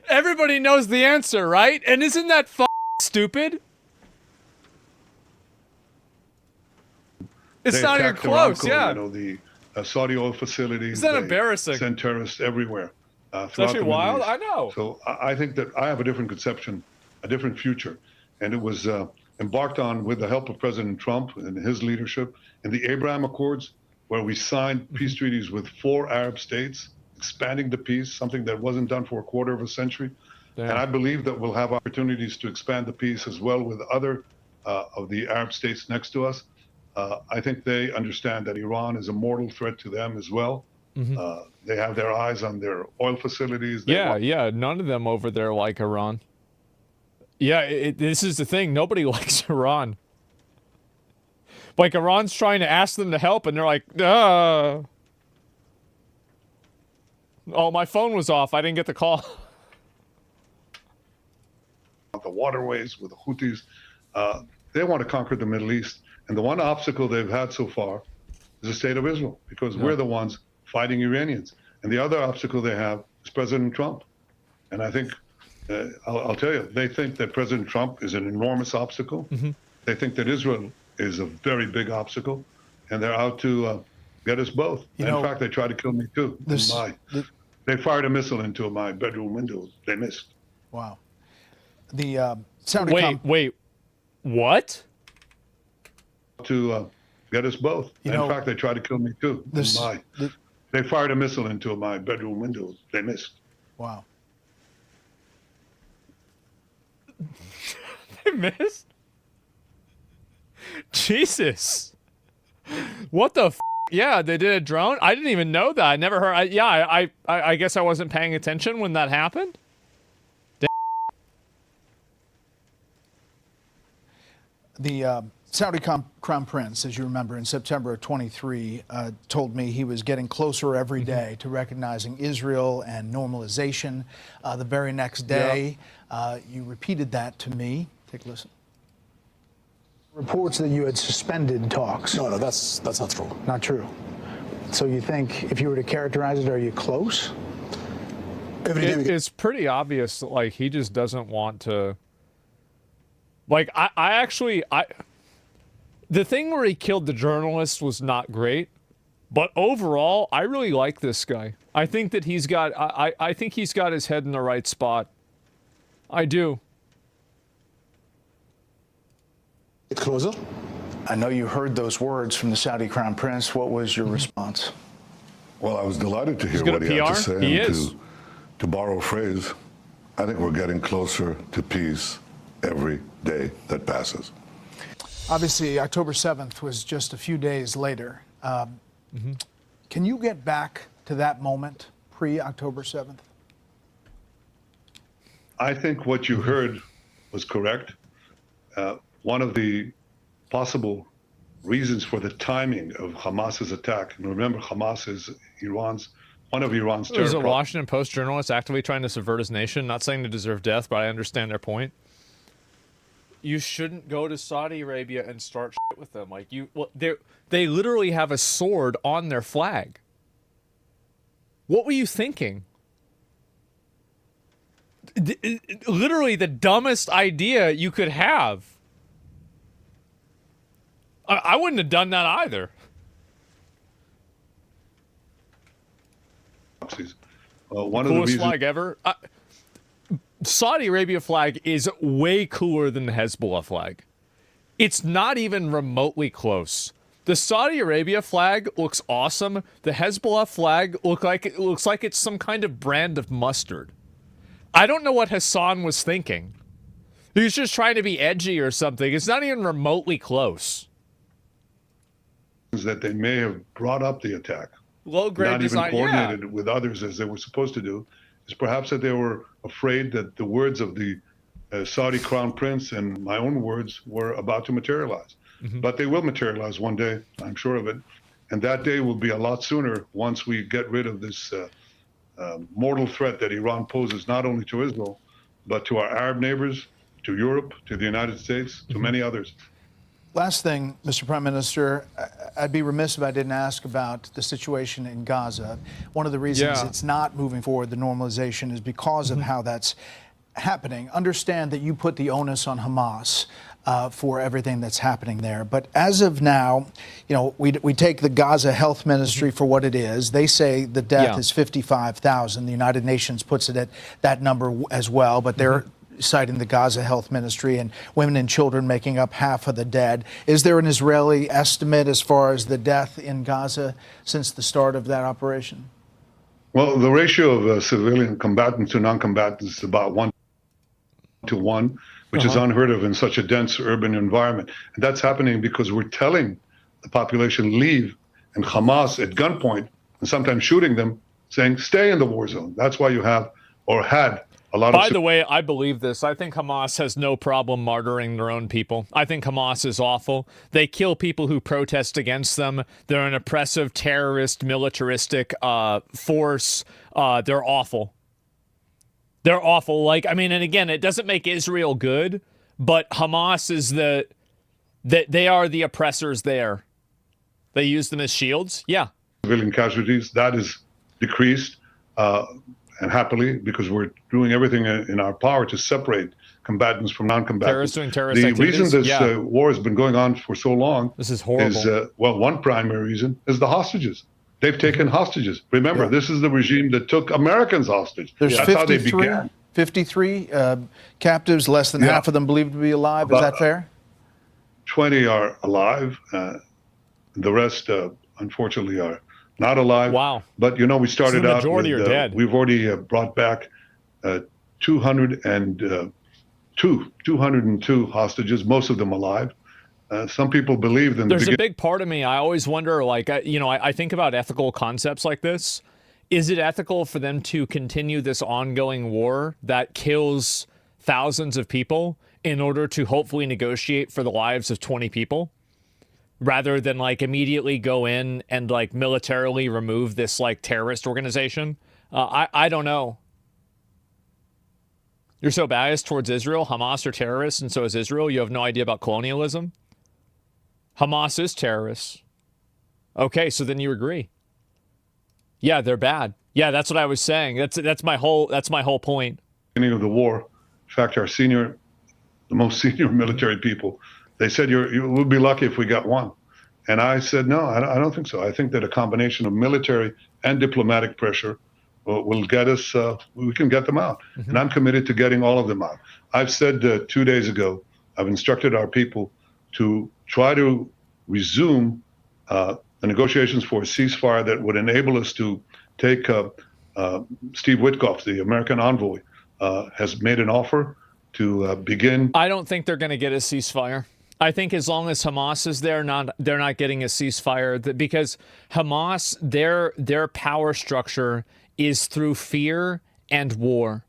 Everybody knows the answer, right? And isn't that stupid? It's not even close, yeah. You know, the Saudi oil facilities. Is that embarrassing? Send terrorists everywhere. It's actually wild. I know. So I think that I have a different conception, a different future. And it was embarked on with the help of President Trump and his leadership in the Abraham Accords, where we signed peace treaties with 4 Arab states, expanding the peace, something that wasn't done for a quarter of a century. Damn. And I believe that we'll have opportunities to expand the peace as well with other of the Arab states next to us. I think they understand that Iran is a mortal threat to them as well. Mm-hmm. They have their eyes on their oil facilities. Yeah, none of them over there like Iran. Yeah, this is the thing. Nobody likes Iran. Like, Iran's trying to ask them to help, and they're like, oh, my phone was off. I didn't get the call. The waterways with the Houthis, they want to conquer the Middle East. And the one obstacle they've had so far is the state of Israel, because we're the ones fighting Iranians. And the other obstacle they have is President Trump. And I think, I'll tell you, they think that President Trump is an enormous obstacle. Mm-hmm. They think that Israel is a very big obstacle. And they're out to get us both. In fact, they tried to kill me too. They fired a missile into my bedroom window. They missed. Wow. The Saudi Wait. What? To get us both. In fact, they tried to kill me too. They fired a missile into my bedroom window. They missed. Wow. They missed? Jesus. What the f? Yeah, they did a drone? I didn't even know that. I never heard. I guess I wasn't paying attention when that happened. The Saudi Crown Prince, as you remember, in September of 23, told me he was getting closer every day to recognizing Israel and normalization. The very next day, you repeated that to me. Take a listen. Reports that you had suspended talks. No, that's not true. Not true. So you think, if you were to characterize it, are you close? It's pretty obvious, like, he just doesn't want to... Like, I actually, the thing where he killed the journalist was not great, But overall, I really like this guy. I think that he's got, I think he's got his head in the right spot. I do. Get closer. I know you heard those words from the Saudi Crown Prince. What was your response? Well, I was delighted to hear what he had to say. He is. To borrow a phrase, I think we're getting closer to peace every day that passes. Obviously, October 7th was just a few days later. Can you get back to that moment pre-October 7th? I think what you heard was correct. One of the possible reasons for the timing of Hamas's attack, and remember, Hamas is one of Iran's terror. There's a Washington Post journalist actively trying to subvert his nation, not saying to deserve death, but I understand their point. You shouldn't go to Saudi Arabia and start shit with them. Like they literally have a sword on their flag. What were you thinking? Literally the dumbest idea you could have. I wouldn't have done that either. One of the Coolest reasons flag ever. Saudi Arabia flag is way cooler than the Hezbollah flag. It's not even remotely close. The Saudi Arabia flag looks awesome. The Hezbollah flag looks like it's some kind of brand of mustard. I don't know what Hassan was thinking. He was just trying to be edgy or something. It's not even remotely close. That they may have brought up the attack, low-grade design, not even coordinated with others as they were supposed to do, is perhaps that they were afraid that the words of the Saudi Crown Prince and my own words were about to materialize. But they will materialize one day, I'm sure of it. And that day will be a lot sooner once we get rid of this mortal threat that Iran poses not only to Israel, but to our Arab neighbors, to Europe, to the United States, to many others. Last thing, Mr. Prime Minister, I'd be remiss if I didn't ask about the situation in Gaza. One of the reasons it's not moving forward, the normalization, is because of how that's happening. Understand that you put the onus on Hamas for everything that's happening there. But as of now, you know, we take the Gaza Health Ministry for what it is. They say the death is 55,000. The United Nations puts it at that number as well, but they're citing the Gaza Health Ministry and women and children making up half of the dead. Is there an Israeli estimate as far as the death in Gaza since the start of that operation? Well, the ratio of civilian combatants to non-combatants is about 1 to 1, which is unheard of in such a dense urban environment. And that's happening because we're telling the population leave, and Hamas at gunpoint, and sometimes shooting them, saying stay in the war zone. That's why you have, or had, a lot of... By the way, I believe this. I think Hamas has no problem martyring their own people. I think Hamas is awful. They kill people who protest against them. They're an oppressive, terrorist, militaristic force. They're awful. They're awful. Like, I mean, and again, it doesn't make Israel good, but Hamas is they are the oppressors there. They use them as shields. Yeah. Civilian casualties, that is decreased. And happily, because we're doing everything in our power to separate combatants from non-combatants. Terrorists doing terrorist activities. Reason this yeah. War has been going on for so long. This is horrible. Is, well, one primary reason is the hostages. They've taken hostages. Remember, this is the regime that took Americans hostage. There's That's how they began. 53 captives, less than half of them believed to be alive. Is that fair? 20 are alive. The rest, unfortunately, are not alive. Wow. But, you know, we started so the out majority with, are dead. We've already brought back 202 hostages, most of them alive. Some people believe in There's a big part of me, I always wonder, like, you know, I think about ethical concepts like this. Is it ethical for them to continue this ongoing war that kills thousands of people in order to hopefully negotiate for the lives of 20 people? Rather than like immediately go in and like militarily remove this like terrorist organization. I don't know. You're so biased towards Israel. Hamas are terrorists and so is Israel. You have no idea about colonialism. Hamas is terrorists. Okay, so then you agree. Yeah, they're bad. Yeah, that's what I was saying. That's my whole point. Beginning of the war, in fact, the most senior military people, they said, we'll be lucky if we got one. And I said, no, I don't think so. I think that a combination of military and diplomatic pressure will get us, we can get them out. And I'm committed to getting all of them out. I've said 2 days ago, I've instructed our people to try to resume the negotiations for a ceasefire that would enable us to take Steve Witkoff, the American envoy, has made an offer to begin. I don't think they're going to get a ceasefire. I think as long as Hamas is there, they're not getting a ceasefire, because Hamas, their power structure is through fear and war.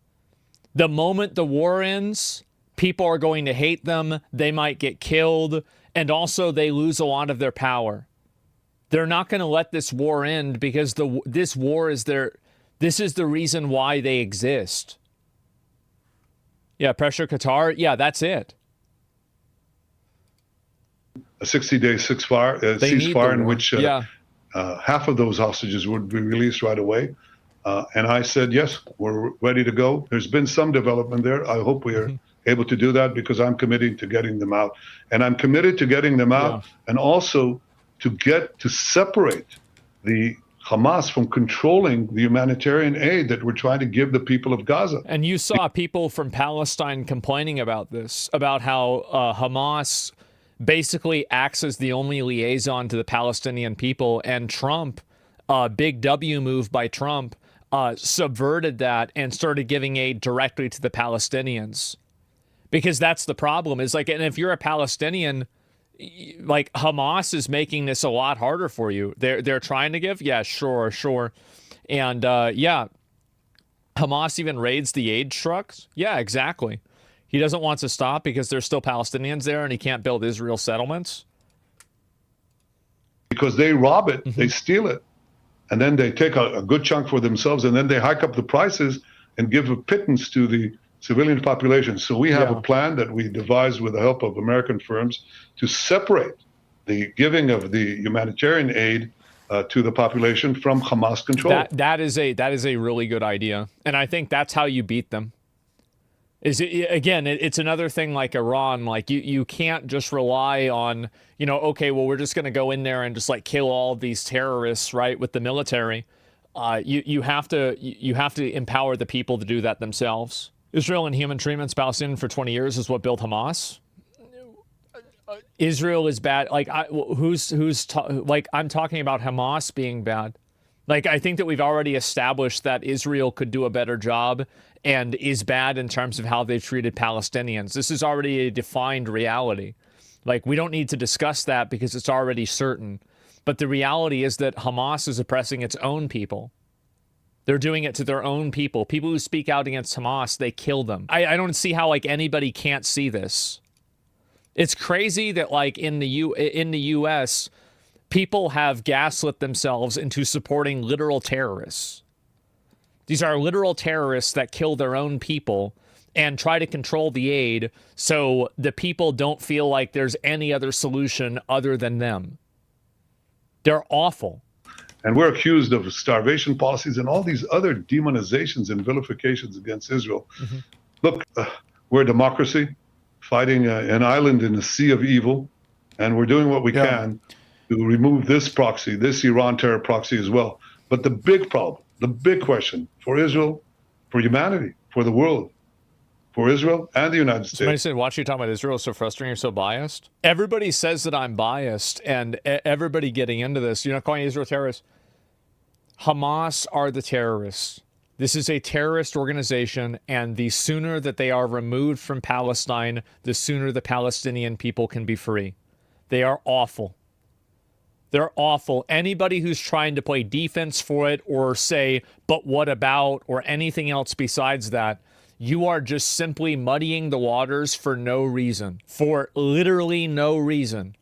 The moment the war ends, people are going to hate them. They might get killed, and also they lose a lot of their power. They're not going to let this war end, because this war is this is the reason why they exist. Yeah, pressure Qatar. Yeah, that's it. A 60-day ceasefire in which half of those hostages would be released right away. And I said, yes, we're ready to go. There's been some development there. I hope we are able to do that, because I'm committed to getting them out. And I'm committed to getting them out and also to separate the Hamas from controlling the humanitarian aid that we're trying to give the people of Gaza. And you saw people from Palestine complaining about this, about how Hamas basically acts as the only liaison to the Palestinian people, and Trump, big W move by Trump, subverted that and started giving aid directly to the Palestinians. Because that's the problem, is like, and if you're a Palestinian, like, Hamas is making this a lot harder for you. They're trying to give, yeah, sure. And yeah, Hamas even raids the aid trucks. Yeah, exactly. He doesn't want to stop because there's still Palestinians there, and he can't build Israel settlements. Because they rob it, they steal it, and then they take a good chunk for themselves, and then they hike up the prices and give a pittance to the civilian population. So we have a plan that we devised with the help of American firms to separate the giving of the humanitarian aid to the population from Hamas control. That is a really good idea, and I think that's how you beat them. It's another thing like Iran. Like, you can't just rely on, okay, well, we're just going to go in there and just like kill all of these terrorists, right, with the military. You have to empower the people to do that themselves. Israel and human treatments Palestinians for 20 years is what built Hamas. Israel is bad. Like, I'm talking about Hamas being bad. Like, I think that we've already established that Israel could do a better job and is bad in terms of how they've treated Palestinians. This is already a defined reality. Like, we don't need to discuss that because it's already certain. But the reality is that Hamas is oppressing its own people. They're doing it to their own people. People who speak out against Hamas, they kill them. I don't see how, like, anybody can't see this. It's crazy that, like, in the U.S., people have gaslit themselves into supporting literal terrorists. These are literal terrorists that kill their own people and try to control the aid so the people don't feel like there's any other solution other than them. They're awful. And we're accused of starvation policies and all these other demonizations and vilifications against Israel. Look, we're a democracy fighting an island in a sea of evil, and we're doing what we can to remove this proxy, this Iran terror proxy as well. But the big problem, the big question for Israel, for humanity, for the world, for Israel and the United States. Somebody said, watch you talk about Israel is so frustrating, you're so biased. Everybody says that I'm biased, and everybody getting into this, you're not calling Israel terrorists. Hamas are the terrorists. This is a terrorist organization, and the sooner that they are removed from Palestine, the sooner the Palestinian people can be free. They are awful. They're awful. Anybody who's trying to play defense for it or say, but what about, or anything else besides that, you are just simply muddying the waters for no reason. For literally no reason.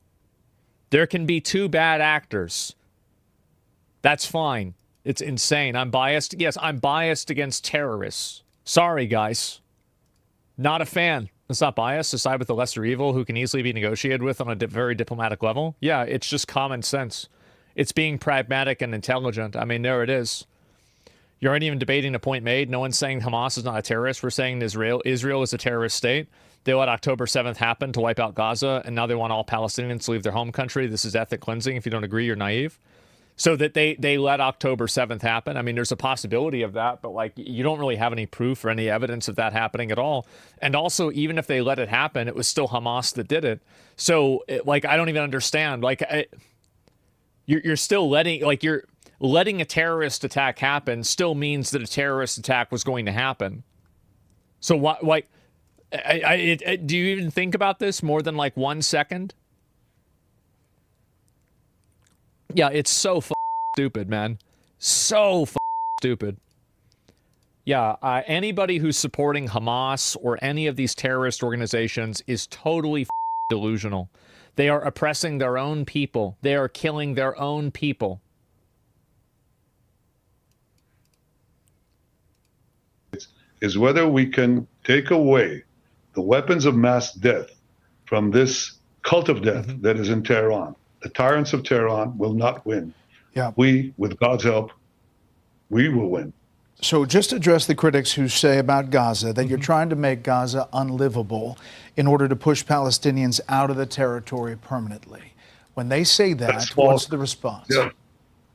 There can be two bad actors. That's fine. It's insane. I'm biased. Yes, I'm biased against terrorists. Sorry, guys. Not a fan. It's not biased to side with the lesser evil who can easily be negotiated with on a very diplomatic level. Yeah, it's just common sense. It's being pragmatic and intelligent. I mean, there it is. You're not even debating a point made. No one's saying Hamas is not a terrorist. We're saying Israel is a terrorist state. They let October 7th happen to wipe out Gaza, and now they want all Palestinians to leave their home country. This is ethnic cleansing. If you don't agree, you're naive. So that they let October 7th happen. I mean, there's a possibility of that, but like you don't really have any proof or any evidence of that happening at all. And also, even if they let it happen, it was still Hamas that did it. So like, I don't even understand. Like, you're still you're letting a terrorist attack happen still means that a terrorist attack was going to happen. So what, like, do you even think about this more than like 1 second? Yeah, it's so stupid, man. So stupid. Yeah, anybody who's supporting Hamas or any of these terrorist organizations is totally delusional. They are oppressing their own people. They are killing their own people. Is whether we can take away the weapons of mass death from this cult of death that is in Tehran. The tyrants of Tehran will not win. Yeah. We, with God's help, we will win. So just address the critics who say about Gaza that you're trying to make Gaza unlivable in order to push Palestinians out of the territory permanently. When they say that, what's the response? Yeah.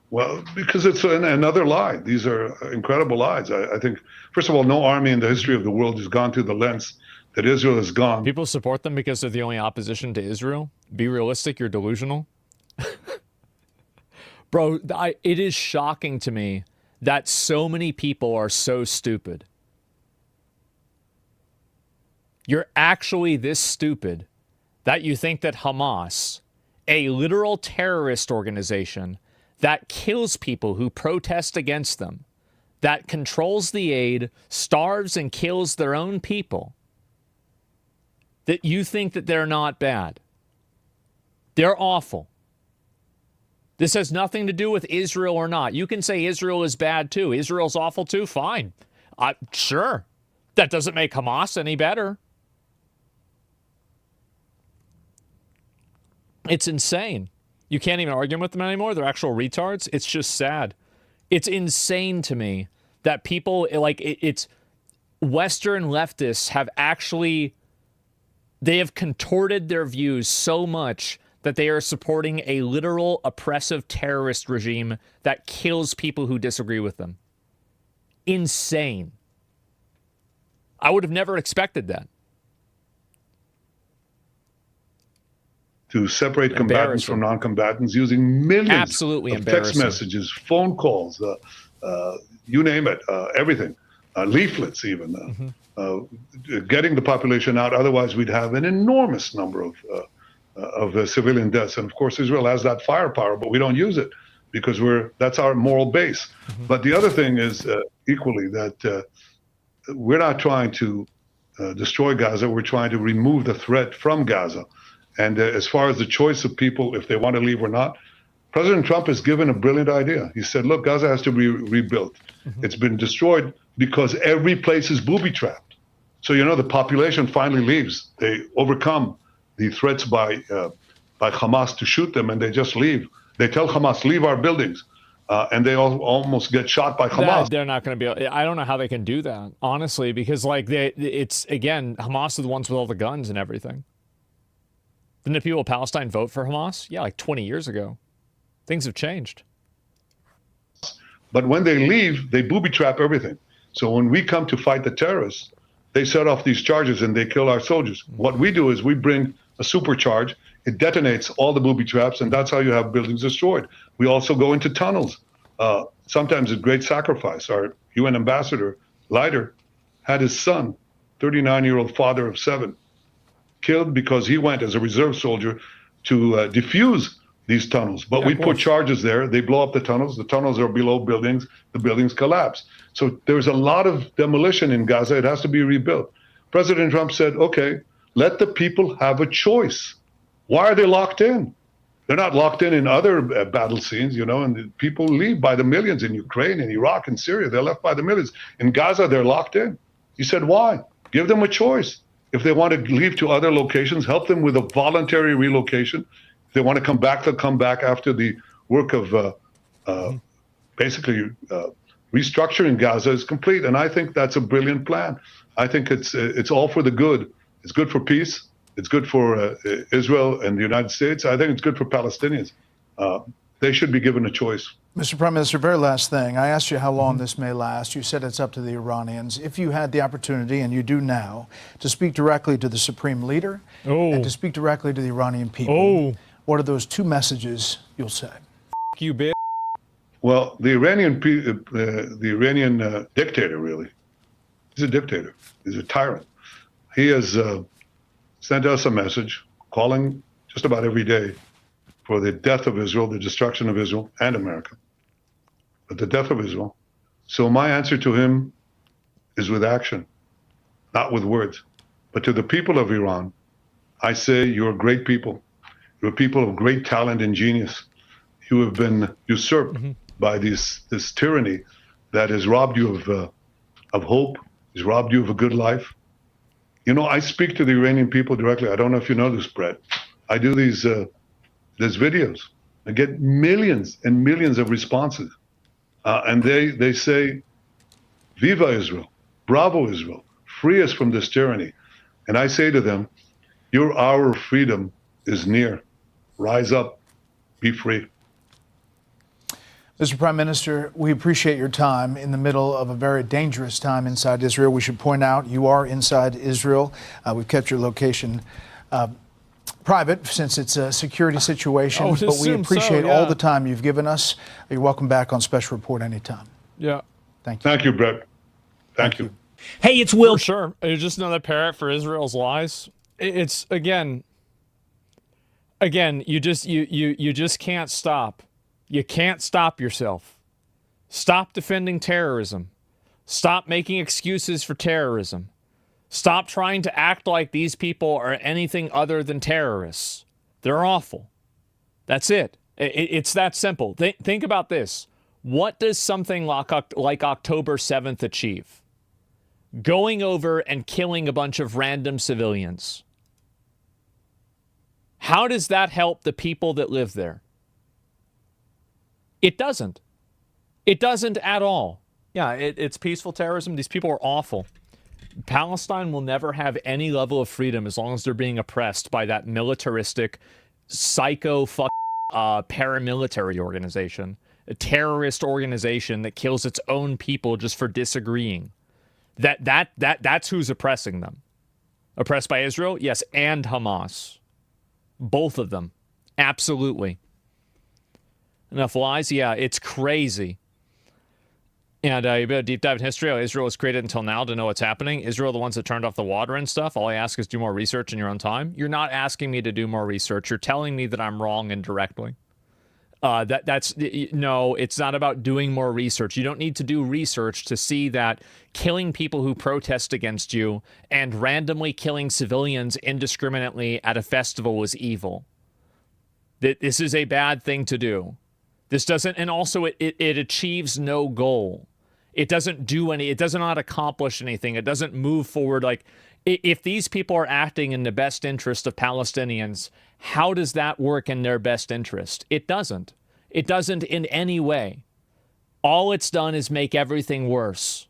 Well, because it's another lie. These are incredible lies. I think, first of all, no army in the history of the world has gone through the lengths that Israel has gone. People support them because they're the only opposition to Israel. Be realistic, you're delusional. Bro, it is shocking to me that so many people are so stupid. You're actually this stupid that you think that Hamas, a literal terrorist organization that kills people who protest against them, that controls the aid, starves and kills their own people, that you think that they're not bad. They're awful. This has nothing to do with Israel or not. You can say Israel is bad too. Israel's awful too. Fine. Sure. That doesn't make Hamas any better. It's insane. You can't even argue with them anymore. They're actual retards. It's just sad. It's insane to me that people, like, it's Western leftists have actually, they have contorted their views so much that they are supporting a literal oppressive terrorist regime that kills people who disagree with them. Insane. I would have never expected that. To separate combatants from non-combatants using millions of text messages, phone calls, you name it, everything, leaflets even, getting the population out. Otherwise, we'd have an enormous number of civilian deaths. And of course, Israel has that firepower, but we don't use it because that's our moral base. But the other thing is equally that we're not trying to destroy Gaza. We're trying to remove the threat from Gaza. And as far as the choice of people, if they want to leave or not, President Trump has given a brilliant idea. He said, look, Gaza has to be rebuilt. It's been destroyed because every place is booby-trapped. So, the population finally leaves. They overcome the threats by Hamas to shoot them, and they just leave. They tell Hamas, leave our buildings, and they almost get shot by Hamas. They're not going to be able, I don't know how they can do that, honestly, because, like, again, Hamas are the ones with all the guns and everything. Didn't the people of Palestine vote for Hamas? Yeah, like 20 years ago. Things have changed. But when they leave, they booby-trap everything. So when we come to fight the terrorists, they set off these charges and they kill our soldiers. What we do is we bring a supercharge. It detonates all the booby traps, and that's how you have buildings destroyed. We also go into tunnels. Sometimes at great sacrifice. Our UN ambassador, Leiter, had his son, 39-year-old father of 7, killed because he went as a reserve soldier to defuse these tunnels. But we put charges there. They blow up the tunnels. The tunnels are below buildings. The buildings collapse. So there's a lot of demolition in Gaza. It has to be rebuilt. President Trump said, okay, let the people have a choice. Why are they locked in? They're not locked in other battle scenes, and the people leave by the millions in Ukraine, in Iraq, in Syria. They're left by the millions. In Gaza, they're locked in. He said, why? Give them a choice. If they want to leave to other locations, help them with a voluntary relocation. If they want to come back, they'll come back after the work of basically restructuring Gaza is complete. And I think that's a brilliant plan. I think it's all for the good It's good for peace. It's good for Israel and the United States. I think it's good for Palestinians. They should be given a choice. Mr. Prime Minister, very last thing. I asked you how long this may last. You said it's up to the Iranians. If you had the opportunity, and you do now, to speak directly to the supreme leader and to speak directly to the Iranian people, what are those two messages you'll say? F you, bitch. Well, the Iranian dictator, really, he's a dictator. He's a tyrant. He has sent us a message calling just about every day for the death of Israel, the destruction of Israel and America, but the death of Israel. So my answer to him is with action, not with words. But to the people of Iran, I say you're great people. You're people of great talent and genius. You have been usurped by this tyranny that has robbed you of hope, has robbed you of a good life. You know, I speak to the Iranian people directly. I don't know if you know this, Brett. I do these videos. I get millions and millions of responses. And they say, Viva Israel, bravo Israel, free us from this tyranny. And I say to them, your hour of freedom is near. Rise up, be free. Mr. Prime Minister, we appreciate your time in the middle of a very dangerous time inside Israel. We should point out you are inside Israel. We've kept your location private since it's a security situation, but we appreciate all the time you've given us. You're welcome back on Special Report anytime. Yeah. Thank you. Thank you, Brett. Thank you. Hey, it's Will. For sure. It's just another parrot for Israel's lies. It's again, you just can't stop. You can't stop yourself. Stop defending terrorism. Stop making excuses for terrorism. Stop trying to act like these people are anything other than terrorists. They're awful. That's it. It's that simple. Think about this. What does something like October 7th achieve? Going over and killing a bunch of random civilians. How does that help the people that live there? It doesn't. It doesn't at all. Yeah, it's peaceful terrorism. These people are awful. Palestine will never have any level of freedom as long as they're being oppressed by that militaristic, psycho paramilitary organization, a terrorist organization that kills its own people just for disagreeing. That's who's oppressing them. Oppressed by Israel? Yes, and Hamas. Both of them. Absolutely. Enough lies? Yeah, it's crazy. And you better deep dive in history. Israel was created until now to know what's happening. Israel, the ones that turned off the water and stuff. All I ask is do more research in your own time. You're not asking me to do more research. You're telling me that I'm wrong indirectly. No, it's not about doing more research. You don't need to do research to see that killing people who protest against you and randomly killing civilians indiscriminately at a festival is evil. This is a bad thing to do. This doesn't, and also it achieves no goal. It doesn't do any, it does not accomplish anything. It doesn't move forward. Like, if these people are acting in the best interest of Palestinians, how does that work in their best interest? It doesn't. It doesn't in any way. All it's done is make everything worse.